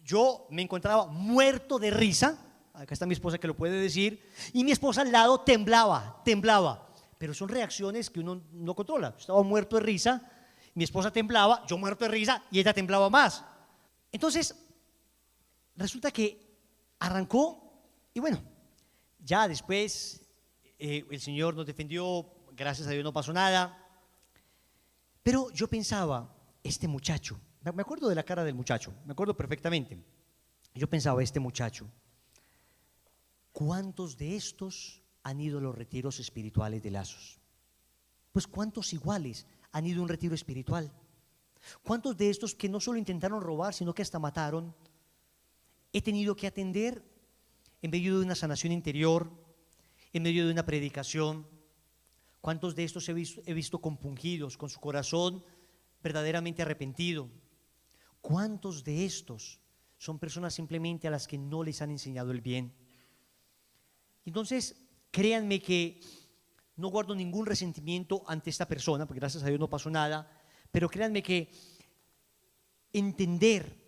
yo me encontraba muerto de risa. Acá está mi esposa que lo puede decir. Y mi esposa al lado temblaba. Pero son reacciones que uno no controla. Estaba muerto de risa, mi esposa temblaba, yo muerto de risa y ella temblaba más. Entonces, resulta que arrancó y bueno, ya después el Señor nos defendió, gracias a Dios no pasó nada. Pero yo pensaba, este muchacho, me acuerdo de la cara del muchacho, me acuerdo perfectamente. Yo pensaba, este muchacho, ¿cuántos de estos han ido a los retiros espirituales de Lazos? Pues ¿cuántos iguales han ido a un retiro espiritual? ¿Cuántos de estos que no solo intentaron robar, sino que hasta mataron, he tenido que atender en medio de una sanación interior, en medio de una predicación? ¿Cuántos de estos he visto compungidos, con su corazón verdaderamente arrepentido? ¿Cuántos de estos son personas simplemente a las que no les han enseñado el bien? Entonces, créanme que no guardo ningún resentimiento ante esta persona, porque gracias a Dios no pasó nada, pero créanme que entender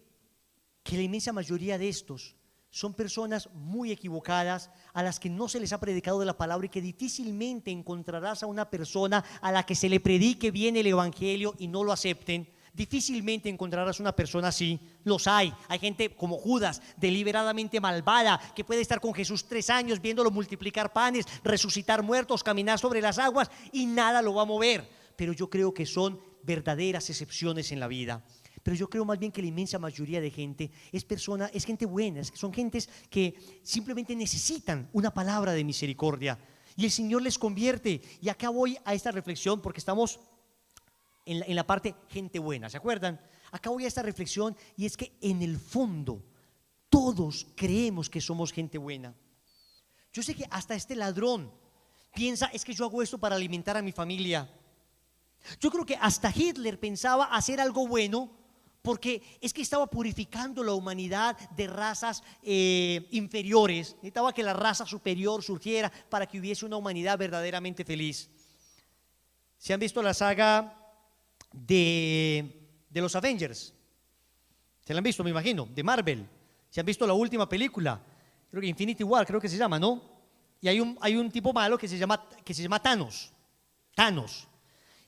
que la inmensa mayoría de estos son personas muy equivocadas, a las que no se les ha predicado de la palabra y que difícilmente encontrarás a una persona a la que se le predique bien el evangelio y no lo acepten. Difícilmente encontrarás una persona así. Los hay gente como Judas, deliberadamente malvada, que puede estar con Jesús 3 años viéndolo multiplicar panes, resucitar muertos, caminar sobre las aguas y nada lo va a mover. Pero yo creo que son verdaderas excepciones en la vida. Pero yo creo más bien que la inmensa mayoría de gente es gente buena, son gentes que simplemente necesitan una palabra de misericordia y el Señor les convierte. Y acá voy a esta reflexión porque estamos en la parte gente buena, ¿se acuerdan? Acá voy a esta reflexión y es que en el fondo todos creemos que somos gente buena. Yo sé que hasta este ladrón piensa, es que yo hago esto para alimentar a mi familia. Yo creo que hasta Hitler pensaba hacer algo bueno porque es que estaba purificando la humanidad de razas inferiores. Necesitaba que la raza superior surgiera para que hubiese una humanidad verdaderamente feliz. ¿Se han visto la saga de los Avengers? ¿Se la han visto, me imagino? De Marvel. ¿Se han visto la última película? Creo que Infinity War, creo que se llama, ¿no? Y hay un tipo malo que se llama Thanos.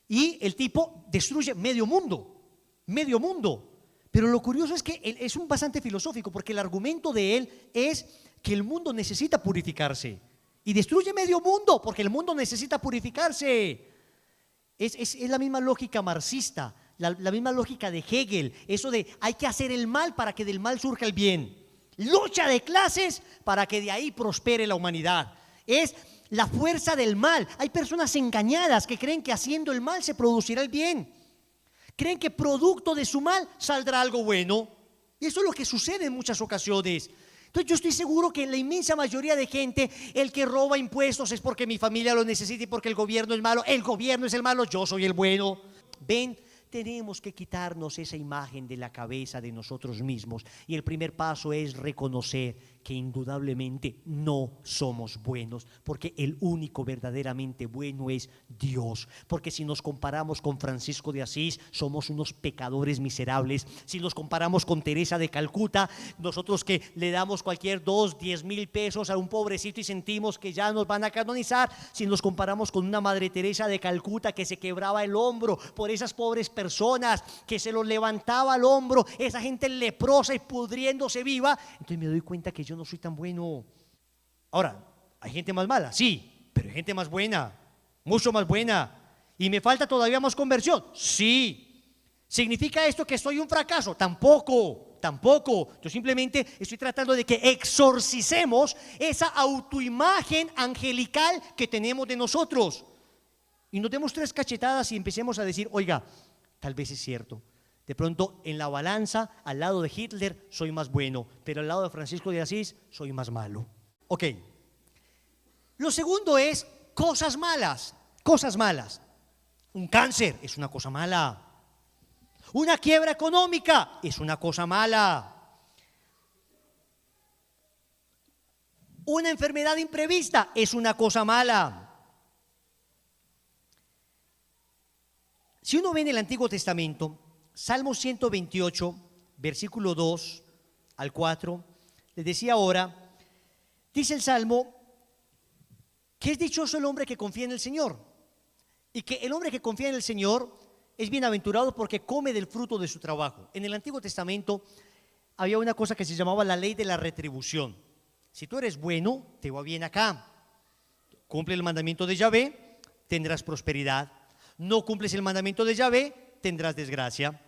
Y el tipo destruye medio mundo. Pero lo curioso es que es un bastante filosófico, porque el argumento de él es que el mundo necesita purificarse y destruye medio mundo porque el mundo necesita purificarse. Es la misma lógica marxista, la misma lógica de Hegel, eso de hay que hacer el mal para que del mal surja el bien. lucha de clases para que de ahí prospere la humanidad. Es la fuerza del mal. Hay personas engañadas que creen que haciendo el mal se producirá el bien. Creen que producto de su mal saldrá algo bueno. Y eso es lo que sucede en muchas ocasiones. Entonces yo estoy seguro que la inmensa mayoría de gente, el que roba impuestos es porque mi familia lo necesita y porque el gobierno es malo. El gobierno es el malo, yo soy el bueno. Ven, tenemos que quitarnos esa imagen de la cabeza de nosotros mismos. Y el primer paso es reconocer que indudablemente no somos buenos, porque el único verdaderamente bueno es Dios. Porque si nos comparamos con Francisco de Asís, somos unos pecadores miserables. Si nos comparamos con Teresa de Calcuta, nosotros que le damos cualquier 10,000 pesos a un pobrecito y sentimos que ya nos van a canonizar. Si nos comparamos con una Madre Teresa de Calcuta que se quebraba el hombro por esas pobres personas, que se los levantaba al hombro, esa gente leprosa y pudriéndose viva, entonces me doy cuenta que yo no soy tan bueno. Ahora, ¿hay gente más mala? Sí, pero hay gente más buena, mucho más buena. ¿Y me falta todavía más conversión? Sí. ¿Significa esto que soy un fracaso? Tampoco. Yo simplemente estoy tratando de que exorcicemos esa autoimagen angelical que tenemos de nosotros. Y nos demos 3 cachetadas y empecemos a decir, oiga, tal vez es cierto. De pronto en la balanza, al lado de Hitler soy más bueno, pero al lado de Francisco de Asís soy más malo. Ok. Lo segundo es cosas malas. Cosas malas. Un cáncer es una cosa mala. Una quiebra económica es una cosa mala. Una enfermedad imprevista es una cosa mala. Si uno ve en el Antiguo Testamento, Salmo 128, versículo 2 al 4, les decía ahora, dice el Salmo, que es dichoso el hombre que confía en el Señor, y que el hombre que confía en el Señor es bienaventurado porque come del fruto de su trabajo. En el Antiguo Testamento había una cosa que se llamaba la ley de la retribución. Si tú eres bueno, te va bien acá. Cumple el mandamiento de Yahvé, tendrás prosperidad. No cumples el mandamiento de Yahvé, tendrás desgracia.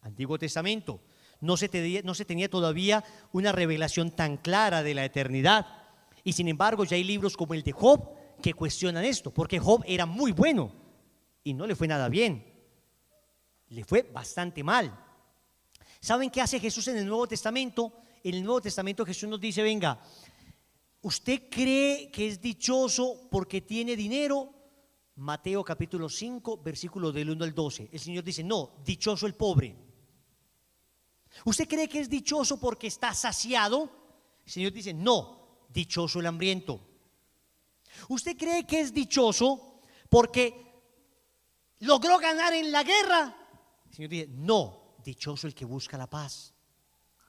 Antiguo Testamento. No se tenía todavía una revelación tan clara de la eternidad. Y sin embargo ya hay libros como el de Job que cuestionan esto, porque Job era muy bueno y no le fue nada bien. Le fue bastante mal. ¿Saben qué hace Jesús en el Nuevo Testamento? En el Nuevo Testamento Jesús nos dice, venga, ¿usted cree que es dichoso porque tiene dinero? Mateo capítulo 5, versículo del 1 al 12. El Señor dice, no, dichoso el pobre. ¿Usted cree que es dichoso porque está saciado? El Señor dice, no, dichoso el hambriento. ¿Usted cree que es dichoso porque logró ganar en la guerra? El Señor dice, no, dichoso el que busca la paz.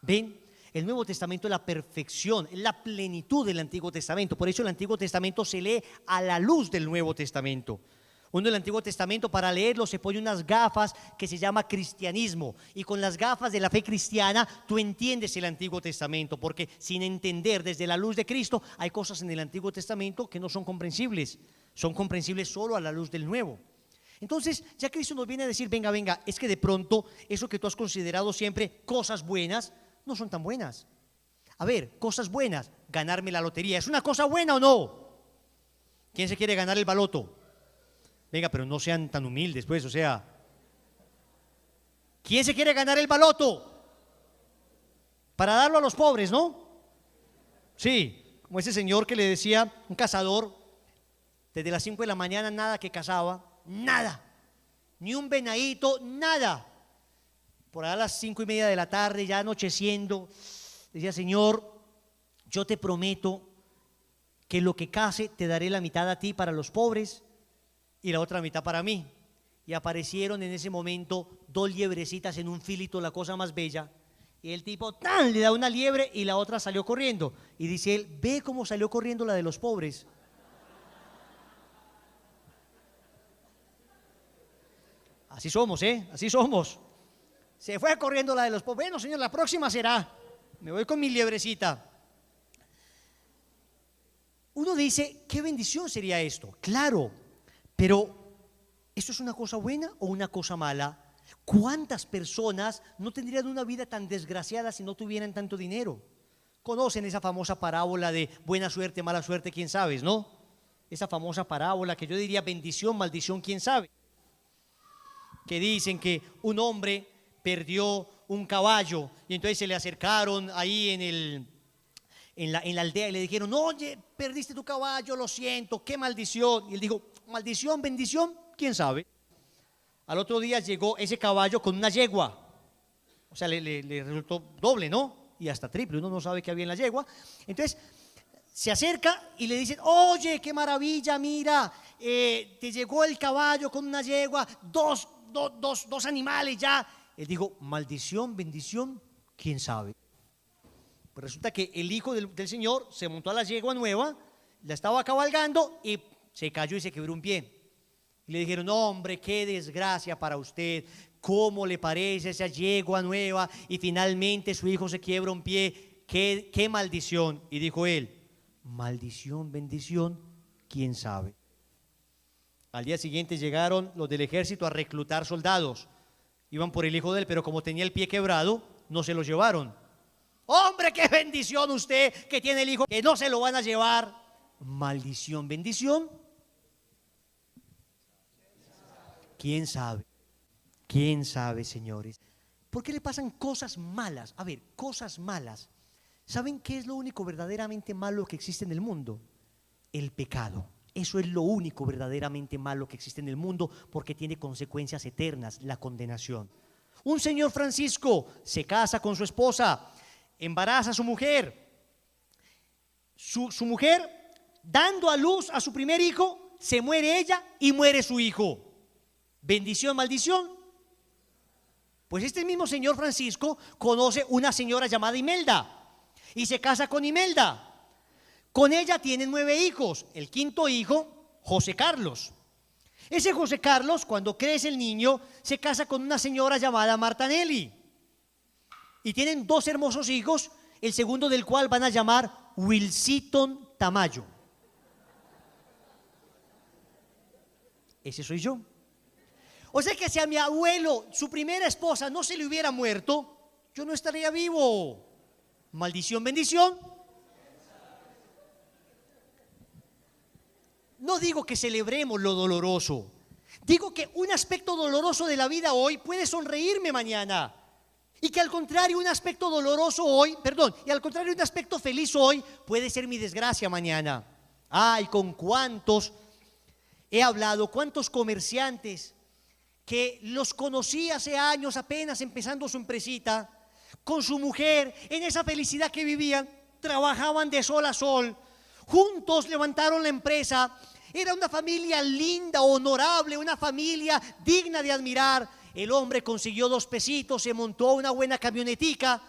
¿Ven? El Nuevo Testamento es la perfección, es la plenitud del Antiguo Testamento. Por eso el Antiguo Testamento se lee a la luz del Nuevo Testamento. Uno del Antiguo Testamento, para leerlo, se pone unas gafas que se llama cristianismo. Y con las gafas de la fe cristiana, tú entiendes el Antiguo Testamento. Porque sin entender desde la luz de Cristo, hay cosas en el Antiguo Testamento que no son comprensibles. Son comprensibles solo a la luz del Nuevo. Entonces, ya Cristo nos viene a decir, venga, es que de pronto eso que tú has considerado siempre cosas buenas, no son tan buenas. A ver, cosas buenas, ganarme la lotería, ¿es una cosa buena o no? ¿Quién se quiere ganar el baloto? Venga, pero no sean tan humildes, pues, o sea, ¿quién se quiere ganar el baloto? Para darlo a los pobres, ¿no? Sí, como ese señor que le decía, un cazador, desde las 5 de la mañana nada que cazaba, nada, ni un venadito, nada. Por allá a las 5:30 de la tarde, ya anocheciendo, decía, Señor, yo te prometo que lo que case te daré la mitad a ti para los pobres y la otra mitad para mí. Y aparecieron en ese momento 2 liebrecitas en un filito, la cosa más bella. Y el tipo ¡tan! Le da una liebre y la otra salió corriendo. Y dice él, ve cómo salió corriendo la de los pobres. Así somos, así somos. Se fue corriendo la de los pobres. Bueno, Señor, la próxima será. Me voy con mi liebrecita. Uno dice, qué bendición sería esto. Claro, pero ¿esto es una cosa buena o una cosa mala? ¿Cuántas personas no tendrían una vida tan desgraciada si no tuvieran tanto dinero? Conocen esa famosa parábola de buena suerte, mala suerte, quién sabe, ¿no? Esa famosa parábola que yo diría bendición, maldición, quién sabe. Que dicen que un hombre perdió un caballo y entonces se le acercaron ahí en la aldea y le dijeron, oye, perdiste tu caballo, lo siento, qué maldición. Y él dijo, maldición, bendición, quién sabe. Al otro día llegó ese caballo con una yegua, o sea, le resultó doble, ¿no? Y hasta triple, uno no sabe qué había en la yegua. Entonces se acerca y le dicen, oye, qué maravilla, mira, te llegó el caballo con una yegua, dos animales ya. Él dijo, maldición, bendición, quién sabe. Pues resulta que el hijo del señor se montó a la yegua nueva, la estaba cabalgando y se cayó y se quebró un pie. Y le dijeron, no, hombre, qué desgracia para usted, ¿cómo le parece esa yegua nueva? Y finalmente su hijo se quiebra un pie, qué maldición. Y dijo él, maldición, bendición, quién sabe. Al día siguiente llegaron los del ejército a reclutar soldados. Iban por el hijo de él, pero como tenía el pie quebrado, no se lo llevaron. Hombre, qué bendición usted que tiene el hijo, que no se lo van a llevar. Maldición, bendición, quién sabe. ¿Quién sabe, señores? ¿Por qué le pasan cosas malas? A ver, cosas malas. ¿Saben qué es lo único verdaderamente malo que existe en el mundo? El pecado. Eso es lo único verdaderamente malo que existe en el mundo porque tiene consecuencias eternas, la condenación. Un señor Francisco se casa con su esposa, embaraza a su mujer. Su mujer, dando a luz a su primer hijo, se muere ella y muere su hijo. ¿Bendición, maldición? Pues este mismo señor Francisco conoce una señora llamada Imelda y se casa con Imelda. Con ella tienen 9 hijos, el quinto hijo, José Carlos. Ese José Carlos, cuando crece el niño, se casa con una señora llamada Marta Nelly. Y tienen 2 hermosos hijos, el segundo del cual van a llamar Wilsiton Tamayo. Ese soy yo. O sea que si a mi abuelo, su primera esposa, no se le hubiera muerto, yo no estaría vivo. Maldición, bendición. No digo que celebremos lo doloroso. Digo que un aspecto doloroso de la vida hoy puede sonreírme mañana. Y que al contrario, un aspecto doloroso hoy, y al contrario, un aspecto feliz hoy puede ser mi desgracia mañana. Ay, con cuántos he hablado, cuántos comerciantes que los conocí hace años apenas empezando su empresita, con su mujer, en esa felicidad que vivían, trabajaban de sol a sol, juntos levantaron la empresa, era una familia linda, honorable, una familia digna de admirar. El hombre consiguió 2 pesitos, se montó una buena camionetica.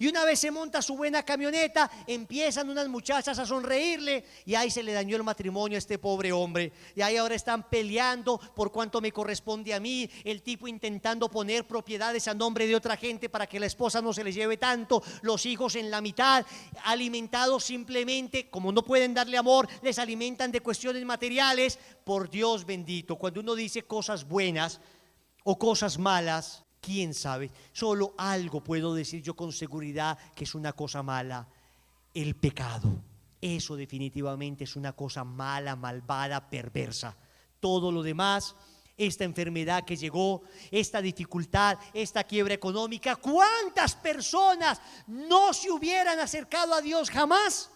Y una vez se monta su buena camioneta, empiezan unas muchachas a sonreírle y ahí se le dañó el matrimonio a este pobre hombre. Y ahí ahora están peleando por cuánto me corresponde a mí, el tipo intentando poner propiedades a nombre de otra gente para que la esposa no se le lleve tanto, los hijos en la mitad, alimentados simplemente, como no pueden darle amor, les alimentan de cuestiones materiales. Por Dios bendito, cuando uno dice cosas buenas o cosas malas, ¿quién sabe? Solo algo puedo decir yo con seguridad que es una cosa mala: el pecado. Eso definitivamente es una cosa mala, malvada, perversa. Todo lo demás, esta enfermedad que llegó, esta dificultad, esta quiebra económica, ¿cuántas personas no se hubieran acercado a Dios jamás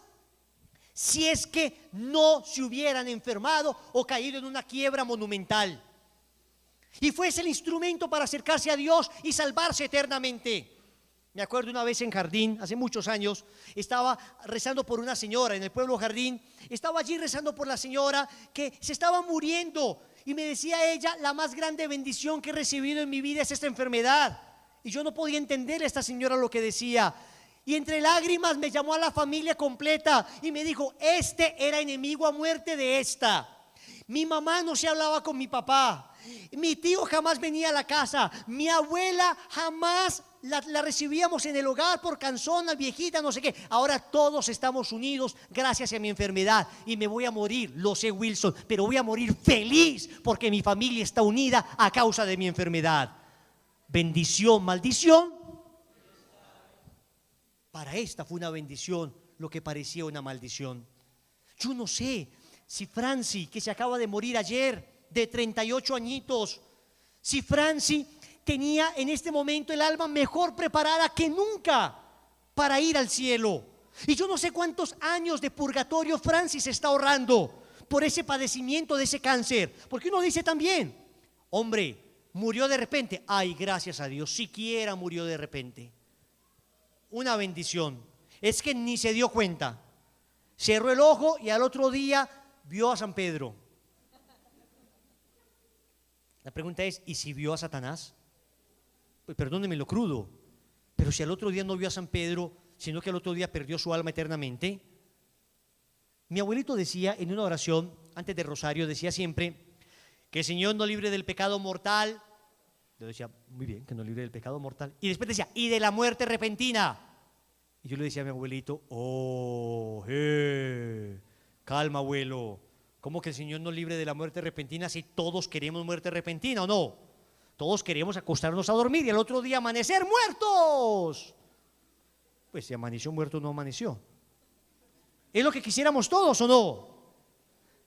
si es que no se hubieran enfermado o caído en una quiebra monumental? Y fuese el instrumento para acercarse a Dios y salvarse eternamente. Me acuerdo una vez en Jardín, hace muchos años, estaba rezando por una señora en el pueblo Jardín. Estaba allí rezando por la señora que se estaba muriendo. Y me decía ella, la más grande bendición que he recibido en mi vida es esta enfermedad. Y yo no podía entender a esta señora lo que decía. Y entre lágrimas me llamó a la familia completa y me dijo, este era enemigo a muerte de esta. Mi mamá no se hablaba con mi papá. Mi tío jamás venía a la casa. Mi abuela jamás la recibíamos en el hogar por cansona, viejita, no sé qué. Ahora todos estamos unidos gracias a mi enfermedad. Y me voy a morir, lo sé, Wilson, pero voy a morir feliz porque mi familia está unida a causa de mi enfermedad. Bendición, maldición. Para esta fue una bendición lo que parecía una maldición. Yo no sé si Franci, que se acaba de morir ayer, de 38 añitos, si Franci tenía en este momento el alma mejor preparada que nunca para ir al cielo. Y yo no sé cuántos años de purgatorio Francis está ahorrando por ese padecimiento de ese cáncer. Porque uno dice también, hombre, murió de repente. Ay, gracias a Dios, siquiera murió de repente. Una bendición. Es que ni se dio cuenta. Cerró el ojo y al otro día vio a San Pedro. La pregunta es, ¿y si vio a Satanás? Pues perdóneme lo crudo, pero si al otro día no vio a San Pedro, sino que al otro día perdió su alma eternamente. Mi abuelito decía en una oración, antes del rosario, decía siempre, que el Señor nos libre del pecado mortal. Yo decía, muy bien, que nos libre del pecado mortal. Y después decía, y de la muerte repentina. Y yo le decía a mi abuelito, calma, abuelo. ¿Cómo que el Señor nos libre de la muerte repentina si todos queremos muerte repentina o no? Todos queremos acostarnos a dormir y al otro día amanecer muertos. Pues si amaneció muerto, no amaneció. ¿Es lo que quisiéramos todos o no?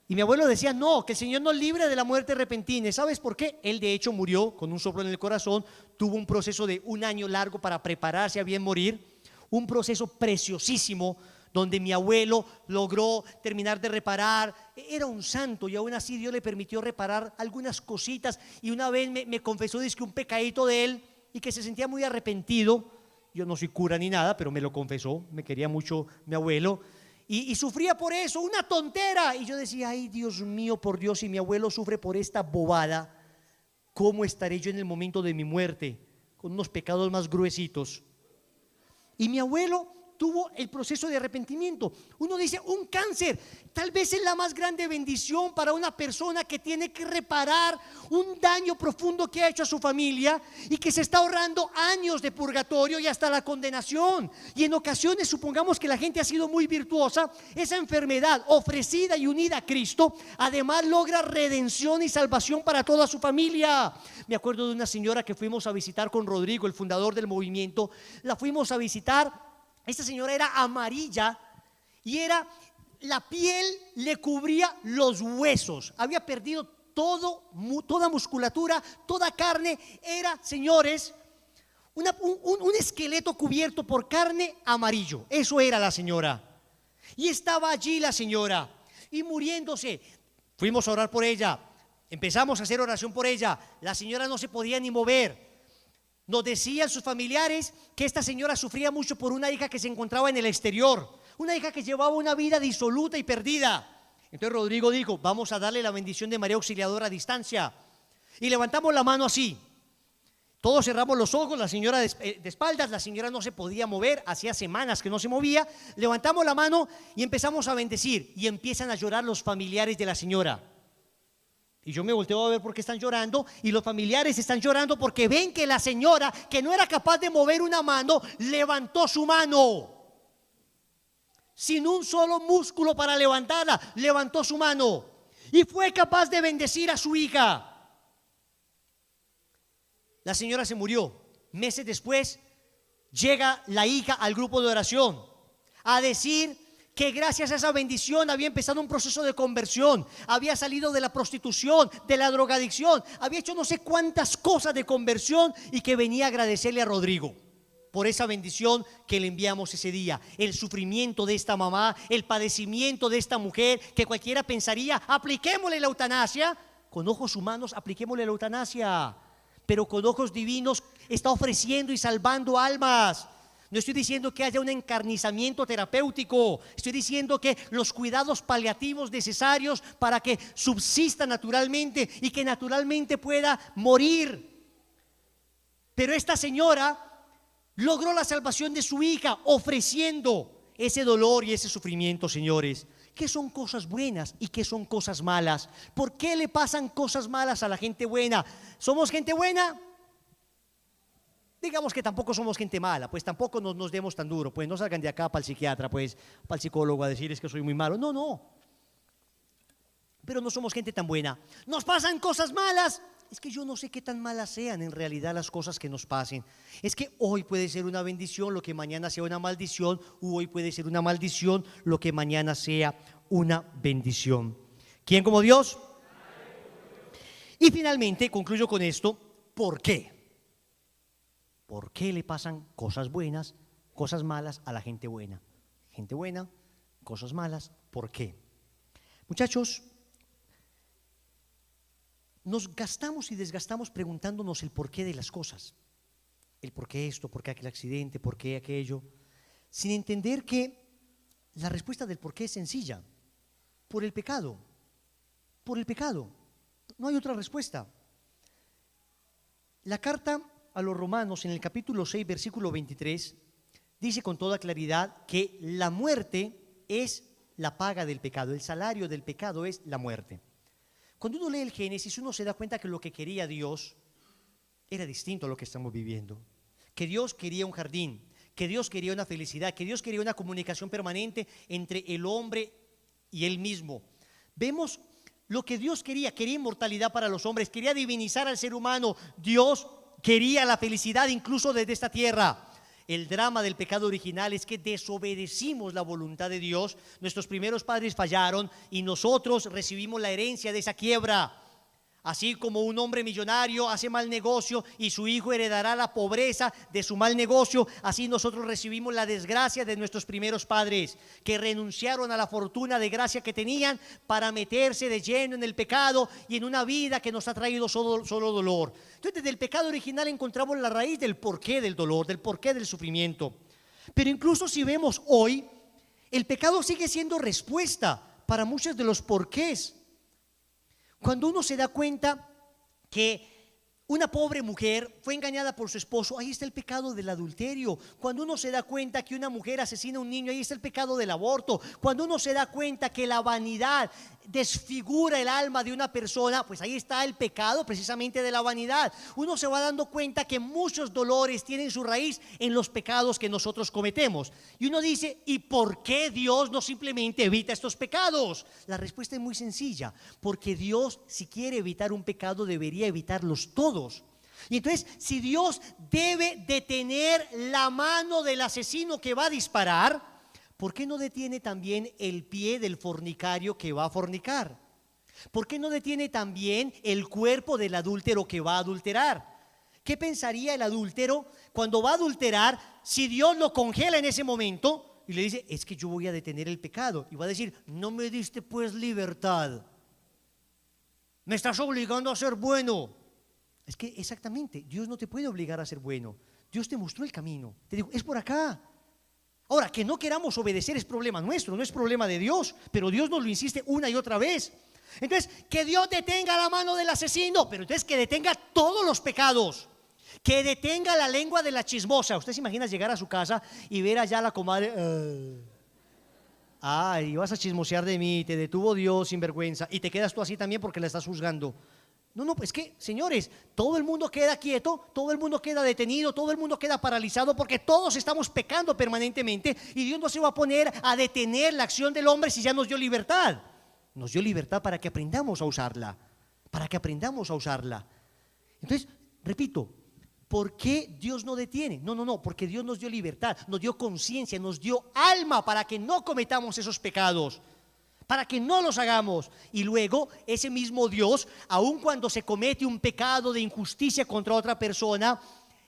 Y mi abuelo decía, no, que el Señor nos libre de la muerte repentina. ¿Y sabes por qué? Él de hecho murió con un soplo en el corazón, tuvo un proceso de 1 año largo para prepararse a bien morir, un proceso preciosísimo, donde mi abuelo logró terminar de reparar. Era un santo y aún así Dios le permitió reparar algunas cositas. Y una vez me confesó, dice que un pecadito de él y que se sentía muy arrepentido. Yo no soy cura ni nada, pero me lo confesó, me quería mucho mi abuelo. Y sufría por eso, una tontera. Y yo decía, ay Dios mío, por Dios, si mi abuelo sufre por esta bobada, ¿cómo estaré yo en el momento de mi muerte? Con unos pecados más gruesitos. Y mi abuelo tuvo el proceso de arrepentimiento. Uno dice, un cáncer tal vez es la más grande bendición para una persona que tiene que reparar un daño profundo que ha hecho a su familia y que se está ahorrando años de purgatorio y hasta la condenación. Y en ocasiones, supongamos que la gente ha sido muy virtuosa, esa enfermedad ofrecida y unida a Cristo además logra redención y salvación para toda su familia. Me acuerdo de una señora que fuimos a visitar con Rodrigo, el fundador del movimiento. La fuimos a visitar. Esta señora era amarilla y la piel le cubría los huesos. Había perdido toda musculatura, toda carne. Era, señores, un esqueleto cubierto por carne amarillo. Eso era la señora. Y estaba allí la señora y muriéndose. Fuimos a orar por ella. Empezamos a hacer oración por ella. La señora no se podía ni mover. Nos decían sus familiares que esta señora sufría mucho por una hija que se encontraba en el exterior, una hija que llevaba una vida disoluta y perdida. Entonces Rodrigo dijo, vamos a darle la bendición de María Auxiliadora a distancia. Y levantamos la mano así. Todos cerramos los ojos, la señora de espaldas, la señora no se podía mover, hacía semanas que no se movía. Levantamos la mano y empezamos a bendecir. Y empiezan a llorar los familiares de la señora. Y yo me volteo a ver por qué están llorando, y los familiares están llorando porque ven que la señora, que no era capaz de mover una mano, levantó su mano. Sin un solo músculo para levantarla, levantó su mano y fue capaz de bendecir a su hija. La señora se murió. Meses después llega la hija al grupo de oración a decir que gracias a esa bendición había empezado un proceso de conversión, había salido de la prostitución, de la drogadicción, había hecho no sé cuántas cosas de conversión y que venía a agradecerle a Rodrigo por esa bendición que le enviamos ese día. El sufrimiento de esta mamá, el padecimiento de esta mujer, que cualquiera pensaría, apliquémosle la eutanasia. Con ojos humanos apliquémosle la eutanasia, pero con ojos divinos está ofreciendo y salvando almas. No estoy diciendo que haya un encarnizamiento terapéutico, estoy diciendo que los cuidados paliativos necesarios para que subsista naturalmente y que naturalmente pueda morir. Pero esta señora logró la salvación de su hija ofreciendo ese dolor y ese sufrimiento, señores. ¿Qué son cosas buenas y qué son cosas malas? ¿Por qué le pasan cosas malas a la gente buena? ¿Somos gente buena? Digamos que tampoco somos gente mala, pues tampoco nos demos tan duro, pues no salgan de acá para el psiquiatra, pues para el psicólogo a decir es que soy muy malo. No. pero no somos gente tan buena. Nos pasan cosas malas. Es que yo no sé qué tan malas sean en realidad las cosas que nos pasen. Es que hoy puede ser una bendición lo que mañana sea una maldición, o hoy puede ser una maldición lo que mañana sea una bendición. ¿Quién como Dios? Y finalmente concluyo con esto. ¿Por qué? ¿Por qué le pasan cosas buenas, cosas malas a la gente buena? Gente buena, cosas malas, ¿por qué? Muchachos, nos gastamos y desgastamos preguntándonos el porqué de las cosas. El por qué esto, por qué aquel accidente, por qué aquello, sin entender que la respuesta del por qué es sencilla. Por el pecado. Por el pecado. No hay otra respuesta. La carta a los Romanos en el capítulo 6, versículo 23, dice con toda claridad que la muerte es la paga del pecado. El salario del pecado es la muerte. Cuando uno lee el Génesis, uno se da cuenta que lo que quería Dios era distinto a lo que estamos viviendo. Que Dios quería un jardín, que Dios quería una felicidad, que Dios quería una comunicación permanente entre el hombre y Él mismo. Vemos lo que Dios quería inmortalidad para los hombres, quería divinizar al ser humano. Dios quería la felicidad incluso desde esta tierra. El drama del pecado original es que desobedecimos la voluntad de Dios. Nuestros primeros padres fallaron y nosotros recibimos la herencia de esa quiebra. Así como un hombre millonario hace mal negocio y su hijo heredará la pobreza de su mal negocio, así nosotros recibimos la desgracia de nuestros primeros padres, que renunciaron a la fortuna de gracia que tenían para meterse de lleno en el pecado y en una vida que nos ha traído solo dolor. Entonces, desde el pecado original encontramos la raíz del porqué del dolor, del porqué del sufrimiento. Pero incluso si vemos hoy, el pecado sigue siendo respuesta para muchos de los porqués. Cuando uno se da cuenta que una pobre mujer fue engañada por su esposo, ahí está el pecado del adulterio. Cuando uno se da cuenta que una mujer asesina a un niño, ahí está el pecado del aborto. Cuando uno se da cuenta que la vanidad desfigura el alma de una persona, pues ahí está el pecado precisamente de la vanidad. Uno se va dando cuenta que muchos dolores tienen su raíz en los pecados que nosotros cometemos. Y uno dice, ¿y por qué Dios no simplemente evita estos pecados? La respuesta es muy sencilla, porque Dios, si quiere evitar un pecado, debería evitarlos todos. Y entonces, si Dios debe detener la mano del asesino que va a disparar, ¿por qué no detiene también el pie del fornicario que va a fornicar? ¿Por qué no detiene también el cuerpo del adúltero que va a adulterar? ¿Qué pensaría el adúltero cuando va a adulterar si Dios lo congela en ese momento y le dice, es que yo voy a detener el pecado? Y va a decir, no me diste pues libertad, me estás obligando a ser bueno. Es que exactamente, Dios no te puede obligar a ser bueno. Dios te mostró el camino, te dijo, es por acá. Ahora, que no queramos obedecer es problema nuestro, no es problema de Dios, pero Dios nos lo insiste una y otra vez. Entonces, que Dios detenga la mano del asesino, pero entonces que detenga todos los pecados, que detenga la lengua de la chismosa. Usted se imagina llegar a su casa y ver allá a la comadre, ay, vas a chismosear de mí, te detuvo Dios, sinvergüenza, y te quedas tú así también porque la estás juzgando. No, pues que, señores, todo el mundo queda quieto, todo el mundo queda detenido, todo el mundo queda paralizado porque todos estamos pecando permanentemente y Dios no se va a poner a detener la acción del hombre si ya nos dio libertad. Nos dio libertad para que aprendamos a usarla, para que aprendamos a usarla. Entonces, repito, ¿por qué Dios no detiene? No, porque Dios nos dio libertad, nos dio conciencia, nos dio alma para que no cometamos esos pecados, para que no los hagamos. Y luego ese mismo Dios, aun cuando se comete un pecado de injusticia contra otra persona,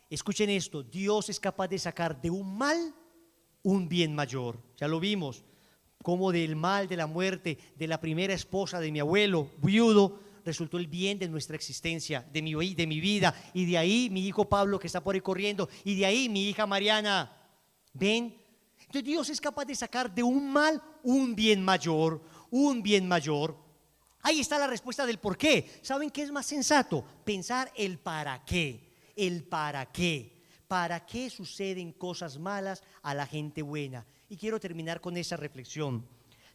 escuchen esto, Dios es capaz de sacar de un mal un bien mayor. Ya lo vimos, como del mal, de la muerte de la primera esposa de mi abuelo viudo, resultó el bien de nuestra existencia, de mi vida, y de ahí mi hijo Pablo que está por ahí corriendo, y de ahí mi hija Mariana. ¿Ven? Entonces Dios es capaz de sacar de un mal un bien mayor, un bien mayor. Ahí está la respuesta del por qué. ¿Saben qué es más sensato? Pensar el para qué, el para qué. ¿Para qué suceden cosas malas a la gente buena? Y quiero terminar con esa reflexión.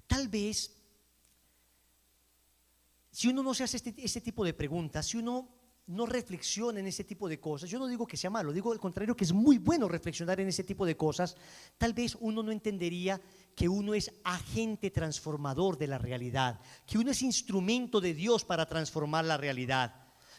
Tal vez, si uno no se hace este tipo de preguntas, si uno no reflexiona en ese tipo de cosas, yo no digo que sea malo, digo al contrario, que es muy bueno reflexionar en ese tipo de cosas, tal vez uno no entendería que uno es agente transformador de la realidad, que uno es instrumento de Dios para transformar la realidad.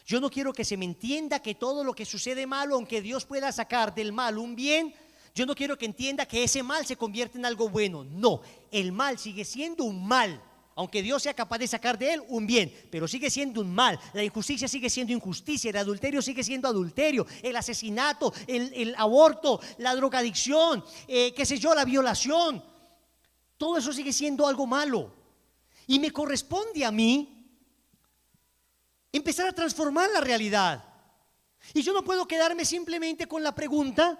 Yo no quiero que se me entienda que todo lo que sucede malo, aunque Dios pueda sacar del mal un bien, yo no quiero que entienda que ese mal se convierte en algo bueno. No, el mal sigue siendo un mal, aunque Dios sea capaz de sacar de él un bien, pero sigue siendo un mal. La injusticia sigue siendo injusticia, el adulterio sigue siendo adulterio, el asesinato, el aborto, la drogadicción, qué sé yo, la violación, todo eso sigue siendo algo malo. Y me corresponde a mí empezar a transformar la realidad. Y yo no puedo quedarme simplemente con la pregunta,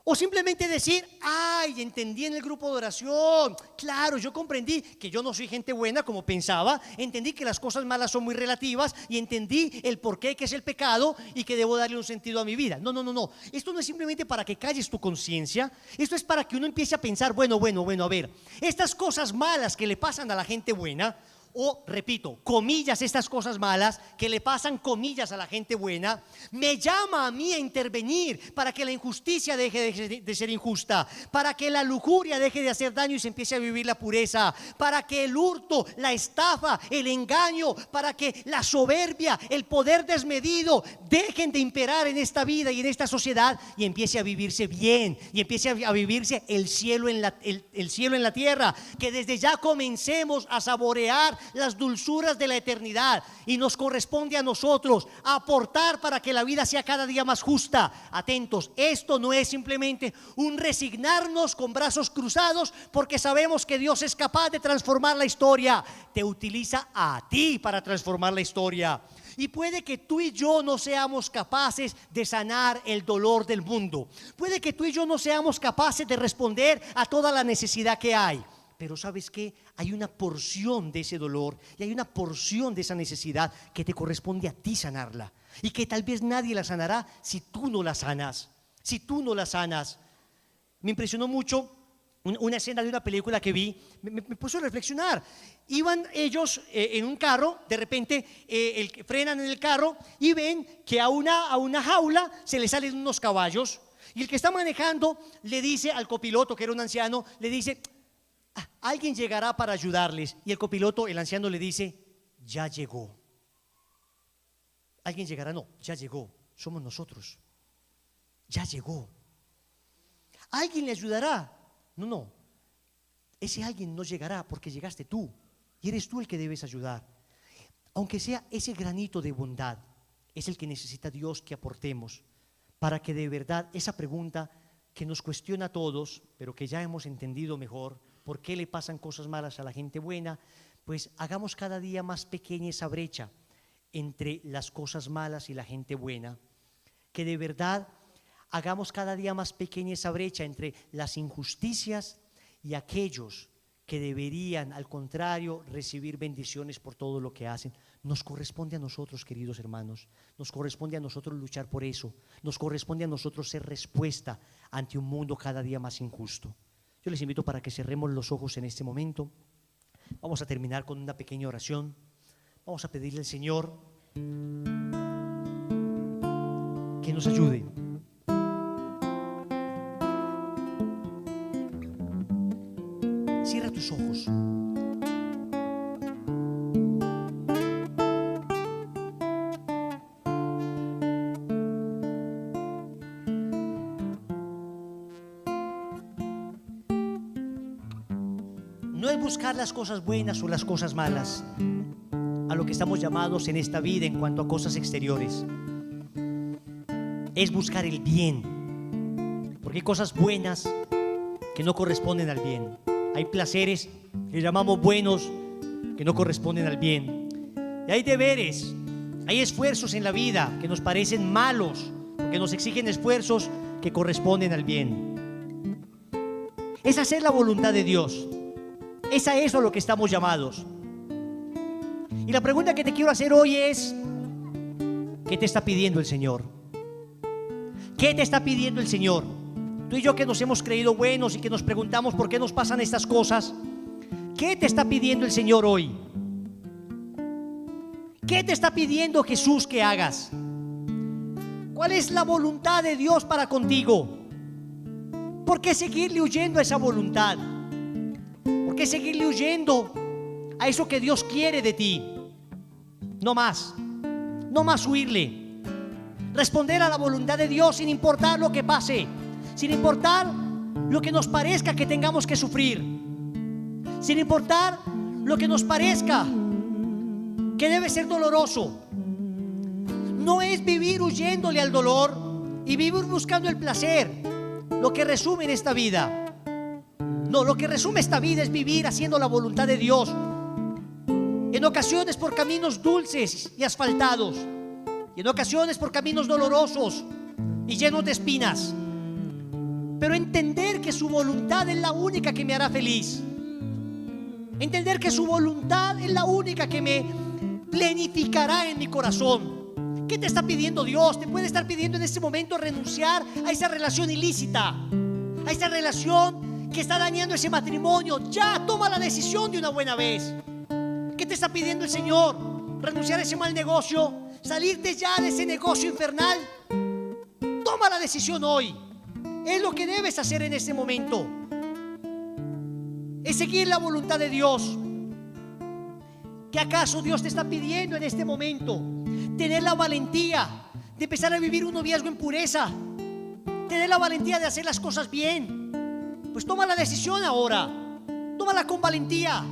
o simplemente decir, ay, entendí en el grupo de oración, claro, yo comprendí que yo no soy gente buena como pensaba, entendí que las cosas malas son muy relativas y entendí el porqué que es el pecado y que debo darle un sentido a mi vida. No, esto no es simplemente para que calles tu conciencia, esto es para que uno empiece a pensar, bueno, a ver, estas cosas malas que le pasan a la gente buena, o repito, comillas, estas cosas malas que le pasan, comillas, a la gente buena, me llama a mí a intervenir para que la injusticia deje de ser injusta, para que la lujuria deje de hacer daño y se empiece a vivir la pureza, para que el hurto, la estafa, el engaño, para que la soberbia, el poder desmedido dejen de imperar en esta vida y en esta sociedad y empiece a vivirse bien y empiece a vivirse el cielo en la tierra, que desde ya comencemos a saborear las dulzuras de la eternidad y nos corresponde a nosotros aportar para que la vida sea cada día más justa. Atentos, esto no es simplemente un resignarnos con brazos cruzados porque sabemos que Dios es capaz de transformar la historia. Te utiliza a ti para transformar la historia. Y puede que tú y yo no seamos capaces de sanar el dolor del mundo. Puede que tú y yo no seamos capaces de responder a toda la necesidad que hay. Pero ¿sabes qué? Hay una porción de ese dolor y hay una porción de esa necesidad que te corresponde a ti sanarla. Y que tal vez nadie la sanará si tú no la sanas. Si tú no la sanas. Me impresionó mucho una escena de una película que vi, me puso a reflexionar. Iban ellos en un carro, de repente frenan en el carro y ven que a una jaula se le salen unos caballos. Y el que está manejando le dice al copiloto, que era un anciano, le dice: alguien llegará para ayudarles. Y el copiloto, el anciano, le dice: ya llegó. Alguien llegará, no, ya llegó, somos nosotros. Ya llegó. Alguien le ayudará. No, ese alguien no llegará porque llegaste tú y eres tú el que debes ayudar. Aunque sea ese granito de bondad, es el que necesita Dios que aportemos para que de verdad esa pregunta que nos cuestiona a todos, pero que ya hemos entendido mejor, ¿por qué le pasan cosas malas a la gente buena? Pues hagamos cada día más pequeña esa brecha entre las cosas malas y la gente buena, que de verdad hagamos cada día más pequeña esa brecha entre las injusticias y aquellos que deberían, al contrario, recibir bendiciones por todo lo que hacen. Nos corresponde a nosotros, queridos hermanos, nos corresponde a nosotros luchar por eso, nos corresponde a nosotros ser respuesta ante un mundo cada día más injusto. Yo les invito para que cerremos los ojos en este momento. Vamos a terminar con una pequeña oración. Vamos a pedirle al Señor que nos ayude. Cierra tus ojos. No es buscar las cosas buenas o las cosas malas, a lo que estamos llamados en esta vida en cuanto a cosas exteriores. Es buscar el bien, porque hay cosas buenas que no corresponden al bien. Hay placeres que llamamos buenos que no corresponden al bien. Y hay deberes, hay esfuerzos en la vida que nos parecen malos, porque nos exigen esfuerzos que corresponden al bien. Es hacer la voluntad de Dios. Es a eso a lo que estamos llamados. Y la pregunta que te quiero hacer hoy es: ¿qué te está pidiendo el Señor? ¿Qué te está pidiendo el Señor? Tú y yo que nos hemos creído buenos y que nos preguntamos por qué nos pasan estas cosas, ¿qué te está pidiendo el Señor hoy? ¿Qué te está pidiendo Jesús que hagas? ¿Cuál es la voluntad de Dios para contigo? ¿Por qué seguirle huyendo a esa voluntad? ¿Por qué seguirle huyendo a eso que Dios quiere de ti? No más huirle. Responder a la voluntad de Dios sin importar lo que pase, sin importar lo que nos parezca que tengamos que sufrir, sin importar lo que nos parezca que debe ser doloroso. No es vivir huyéndole al dolor y vivir buscando el placer lo que resume en esta vida. No, lo que resume esta vida es vivir haciendo la voluntad de Dios, en ocasiones por caminos dulces y asfaltados, y en ocasiones por caminos dolorosos y llenos de espinas, pero entender que su voluntad es la única que me hará feliz, entender que su voluntad es la única que me plenificará en mi corazón. ¿Qué te está pidiendo Dios? Te puede estar pidiendo en este momento renunciar a esa relación ilícita, a esa relación que está dañando ese matrimonio. Ya, toma la decisión de una buena vez. ¿Qué te está pidiendo el Señor? Renunciar a ese mal negocio, salirte ya de ese negocio infernal. Toma la decisión hoy. Es lo que debes hacer en este momento. Es seguir la voluntad de Dios. ¿Qué acaso Dios te está pidiendo en este momento? Tener la valentía de empezar a vivir un noviazgo en pureza, tener la valentía de hacer las cosas bien. Pues toma la decisión ahora, tómala con valentía.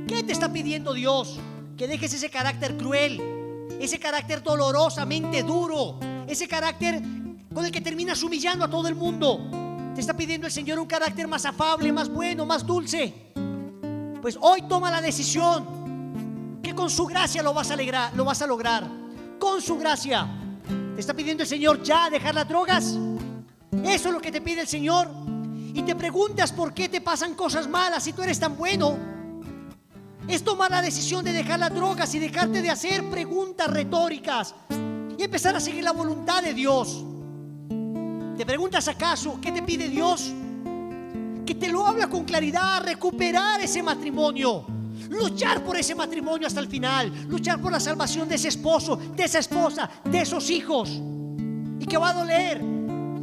¿Qué te está pidiendo Dios? Que dejes ese carácter cruel, ese carácter dolorosamente duro, ese carácter con el que terminas humillando a todo el mundo. Te está pidiendo el Señor un carácter más afable, más bueno, más dulce. Pues hoy toma la decisión, que con su gracia lo vas a lograr. Con su gracia. Te está pidiendo el Señor ya dejar las drogas. Eso es lo que te pide el Señor. Y te preguntas por qué te pasan cosas malas si tú eres tan bueno. Es tomar la decisión de dejar las drogas y dejarte de hacer preguntas retóricas y empezar a seguir la voluntad de Dios. ¿Te preguntas acaso qué te pide Dios? Que te lo habla con claridad, recuperar ese matrimonio, luchar por ese matrimonio hasta el final, luchar por la salvación de ese esposo, de esa esposa, de esos hijos, y que va a doler.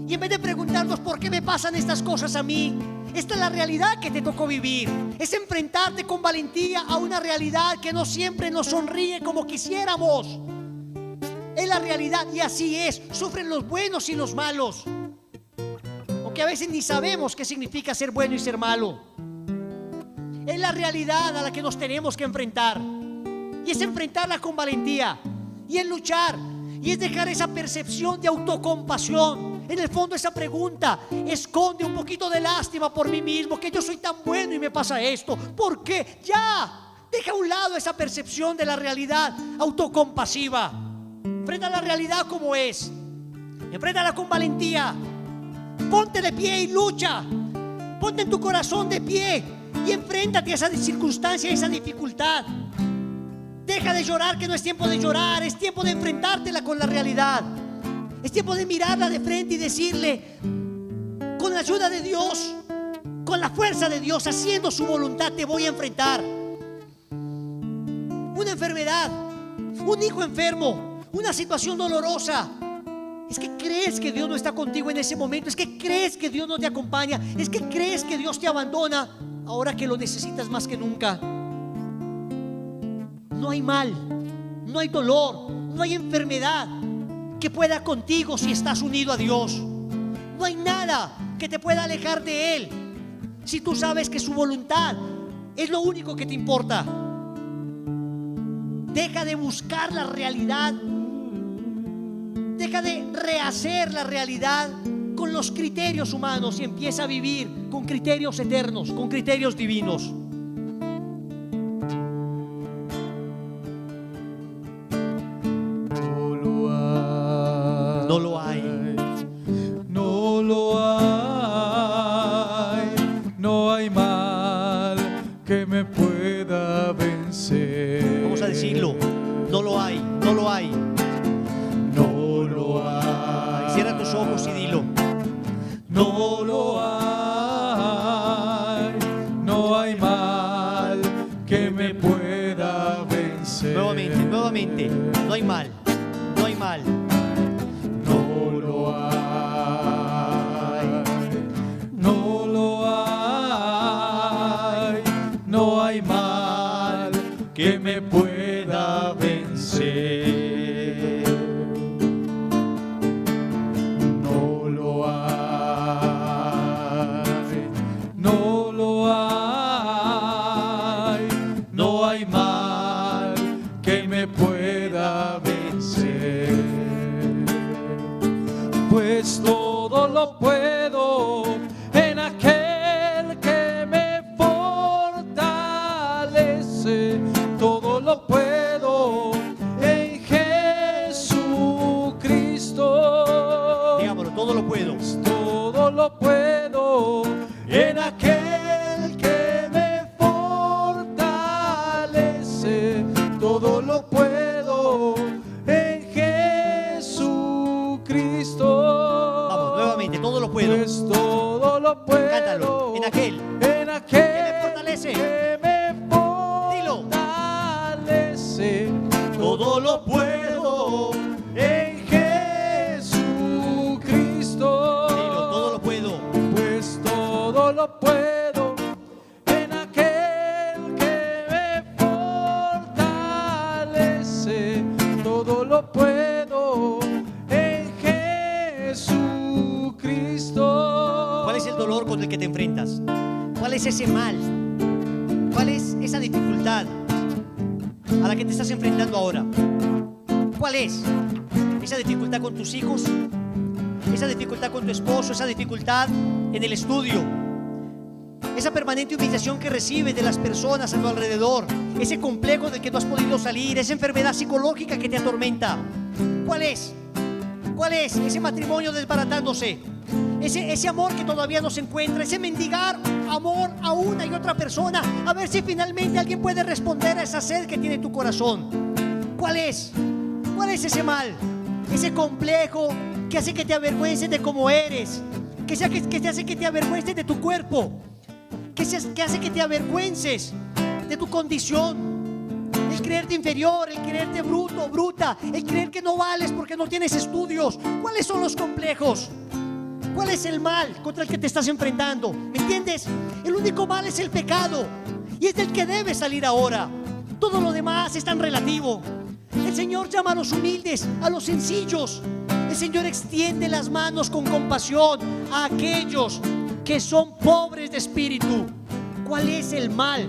Y en vez de preguntarnos por qué me pasan estas cosas a mí, esta es la realidad que te tocó vivir. Es enfrentarte con valentía a una realidad que no siempre nos sonríe como quisiéramos. Es la realidad y así es. Sufren los buenos y los malos, aunque a veces ni sabemos qué significa ser bueno y ser malo. Es la realidad a la que nos tenemos que enfrentar, y es enfrentarla con valentía, y es luchar, y es dejar esa percepción de autocompasión. En el fondo esa pregunta esconde un poquito de lástima por mí mismo, que yo soy tan bueno y me pasa esto. ¿Por qué? Ya, deja a un lado esa percepción de la realidad autocompasiva. Enfrenta la realidad como es, enfréntala con valentía. Ponte de pie y lucha. Ponte en tu corazón de pie y enfréntate a esa circunstancia, a esa dificultad. Deja de llorar, que no es tiempo de llorar, es tiempo de enfrentártela con la realidad. Es tiempo de mirarla de frente y decirle, con la ayuda de Dios, con la fuerza de Dios, haciendo su voluntad, te voy a enfrentar. Una enfermedad, un hijo enfermo, una situación dolorosa. Es que crees que Dios no está contigo en ese momento. Es que crees que Dios no te acompaña. Es que crees que Dios te abandona ahora que lo necesitas más que nunca. No hay mal, no hay dolor, no hay enfermedad que pueda contigo si estás unido a Dios. No hay nada que te pueda alejar de Él si tú sabes que su voluntad es lo único que te importa. Deja de buscar la realidad, deja de rehacer la realidad con los criterios humanos y empieza a vivir con criterios eternos, con criterios divinos. No lo hay. No lo hay. No hay mal que me pueda vencer. Vamos a decirlo. No lo hay. No lo hay. No lo hay. Cierra tus ojos y dilo. No lo hay. No hay mal que me pueda vencer. Nuevamente. nuevamente, no hay mal, no hay mal. No lo hay, no lo hay, no hay mal que me pueda vencer. No lo hay, no lo hay, no hay mal que me pueda vencer. Pues todo lo puedo en aquel que me fortalece. Todo lo puedo en Jesucristo. Digámoslo, todo lo puedo. Todo lo puedo en aquel que me fortalece. Todo lo puedo en Jesucristo. Vamos, nuevamente, todo lo puedo. Pues todo lo puedo. Cántalo, en aquel que me fortalece. Que me fortalece. Todo lo puedo en Jesucristo. Dilo, todo lo puedo. Pues todo lo puedo en aquel que me fortalece. Todo lo puedo en Jesucristo. ¿Cuál es el dolor con el que te enfrentas? ¿Cuál es ese mal? ¿Cuál es esa dificultad a la que te estás enfrentando ahora? ¿Cuál es? ¿Esa dificultad con tus hijos? ¿Esa dificultad con tu esposo? ¿Esa dificultad en el estudio? ¿Esa permanente humillación que recibes de las personas a tu alrededor? ¿Ese complejo del que no has podido salir? ¿Esa enfermedad psicológica que te atormenta? ¿Cuál es? ¿Cuál es? Ese matrimonio desbaratándose. Ese amor que todavía no se encuentra, ese mendigar amor a una y otra persona, a ver si finalmente alguien puede responder a esa sed que tiene tu corazón. ¿Cuál es? ¿Cuál es ese mal? Ese complejo que hace que te avergüences de cómo eres, que te hace que te avergüences de tu cuerpo, que hace que te avergüences de tu condición, el creerte inferior, el creerte bruto, bruta, el creer que no vales porque no tienes estudios. ¿Cuáles son los complejos? ¿Cuál es el mal contra el que te estás enfrentando? ¿Me entiendes? El único mal es el pecado y es del que debes salir ahora. Todo lo demás es tan relativo. El Señor llama a los humildes, a los sencillos. El Señor extiende las manos con compasión a aquellos que son pobres de espíritu. ¿Cuál es el mal?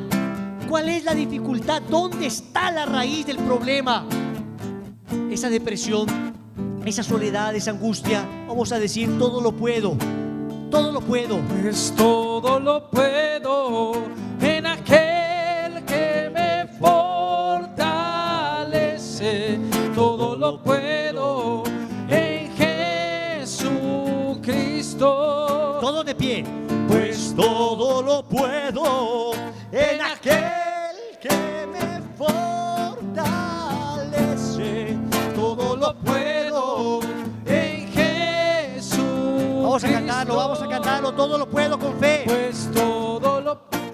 ¿Cuál es la dificultad? ¿Dónde está la raíz del problema? Esa depresión, esa soledad, esa angustia. Vamos a decir, todo lo puedo, todo lo puedo. Pues todo lo puedo en aquel que me fortalece. Todo lo puedo en Jesucristo. Todo de pie. Pues todo lo puedo en aquel que me fortalece. Todo lo puedo en Jesús. Vamos a cantarlo, todo lo puedo con fe. Pues todo lo puedo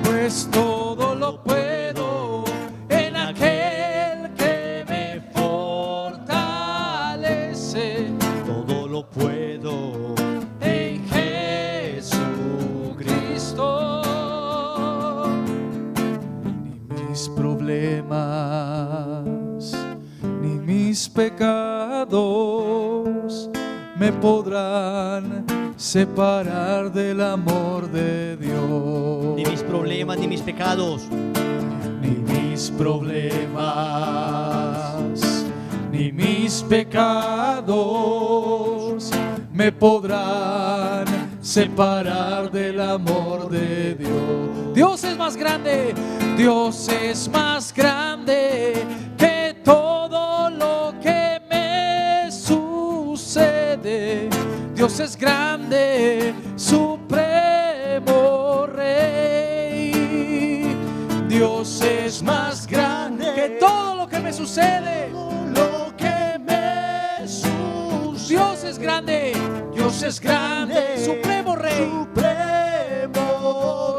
pues todo lo puedo en aquel que me fortalece. Todo lo puedo en Jesucristo. Ni mis problemas, ni mis pecados me podrán separar del amor de Dios. Ni mis problemas, ni mis pecados, ni mis problemas, ni mis pecados me podrán separar del amor de Dios. Dios es más grande, Dios es más grande que todo lo que me sucede. Dios es grande, supremo Rey. Dios es más grande que todo lo que me sucede. Lo que me es grande, Dios es grande, supremo rey, supremo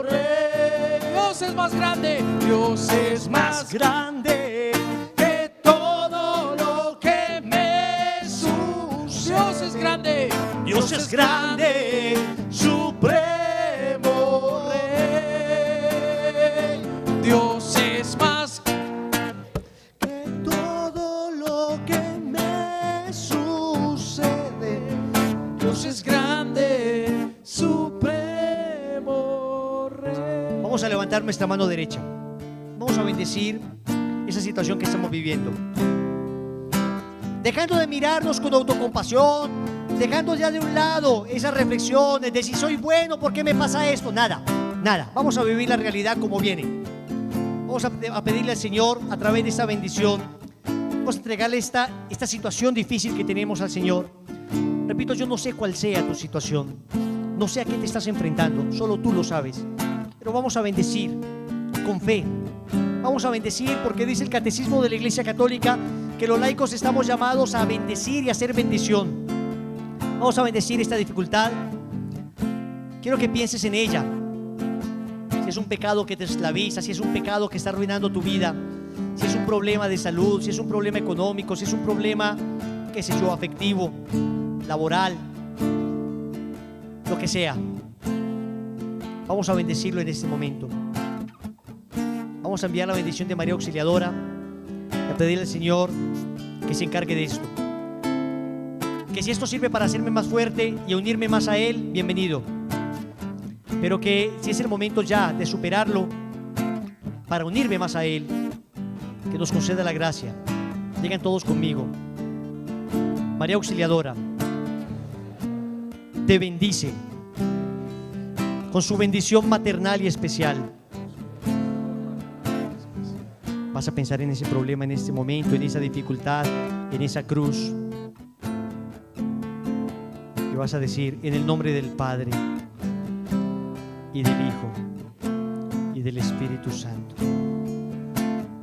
rey. Dios es más grande, Dios es más grande que todo lo que me sucede. Dios es grande, Dios es grande, supremo rey. Dios es más Que todo lo que me sucede. Dios es grande, supremo rey. Vamos a levantar nuestra mano derecha. Vamos a bendecir esa situación que estamos viviendo. Dejando de mirarnos con autocompasión, dejando ya de un lado esas reflexiones de si soy bueno, ¿por qué me pasa esto? Nada, nada. Vamos a vivir la realidad como viene. Vamos a pedirle al Señor a través de esta bendición. Vamos a entregarle esta situación difícil que tenemos al Señor. Repito, yo no sé cuál sea tu situación, no sé a qué te estás enfrentando, solo tú lo sabes. Pero vamos a bendecir con fe. Vamos a bendecir porque dice el Catecismo de la Iglesia Católica que los laicos estamos llamados a bendecir y a hacer bendición. Vamos a bendecir esta dificultad. Quiero que pienses en ella. Si es un pecado que te esclaviza, si es un pecado que está arruinando tu vida, si es un problema de salud, si es un problema económico, si es un problema, qué sé yo, afectivo, laboral, lo que sea. Vamos a bendecirlo en este momento. Vamos a enviar la bendición de María Auxiliadora y a pedirle al Señor que se encargue de esto. Que si esto sirve para hacerme más fuerte y a unirme más a Él, bienvenido. Pero que si es el momento ya de superarlo para unirme más a Él, que nos conceda la gracia. Lleguen todos conmigo. María Auxiliadora te bendice con su bendición maternal y especial. Vas a pensar en ese problema, en este momento, en esa dificultad, en esa cruz. Y vas a decir, en el nombre del Padre, y del Hijo, y del Espíritu Santo.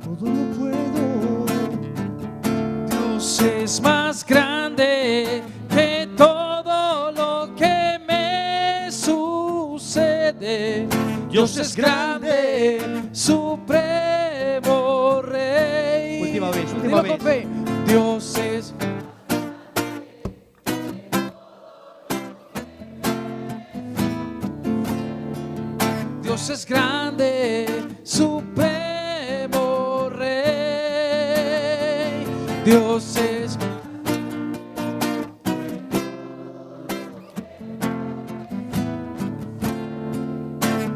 Todo lo puedo. Dios es más grande que todo lo que me sucede. Dios es grande, supremo rey. Última vez, última Dilo vez. con fe. Dios es Dios es grande, supremo rey. Dios es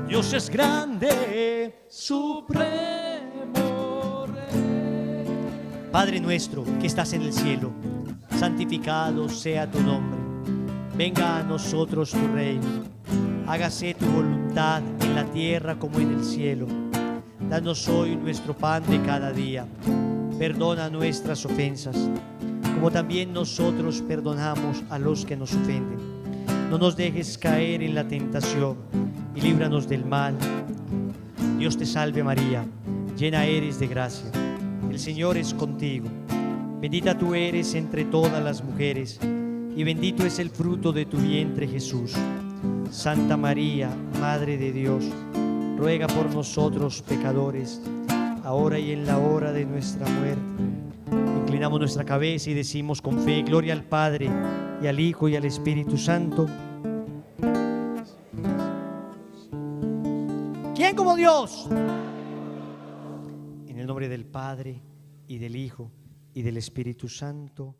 Dios es grande, supremo rey. Padre nuestro que estás en el cielo, santificado sea tu nombre. Venga a nosotros tu reino. Hágase tu voluntad en la tierra como en el cielo. Danos hoy nuestro pan de cada día. Perdona nuestras ofensas, como también nosotros perdonamos a los que nos ofenden. No nos dejes caer en la tentación y líbranos del mal. Dios te salve María, llena eres de gracia. El Señor es contigo. Bendita tú eres entre todas las mujeres y bendito es el fruto de tu vientre Jesús. Santa María, Madre de Dios, ruega por nosotros pecadores, ahora y en la hora de nuestra muerte. Inclinamos nuestra cabeza y decimos con fe, gloria al Padre, y al Hijo, y al Espíritu Santo. ¿Quién como Dios? En el nombre del Padre, y del Hijo, y del Espíritu Santo.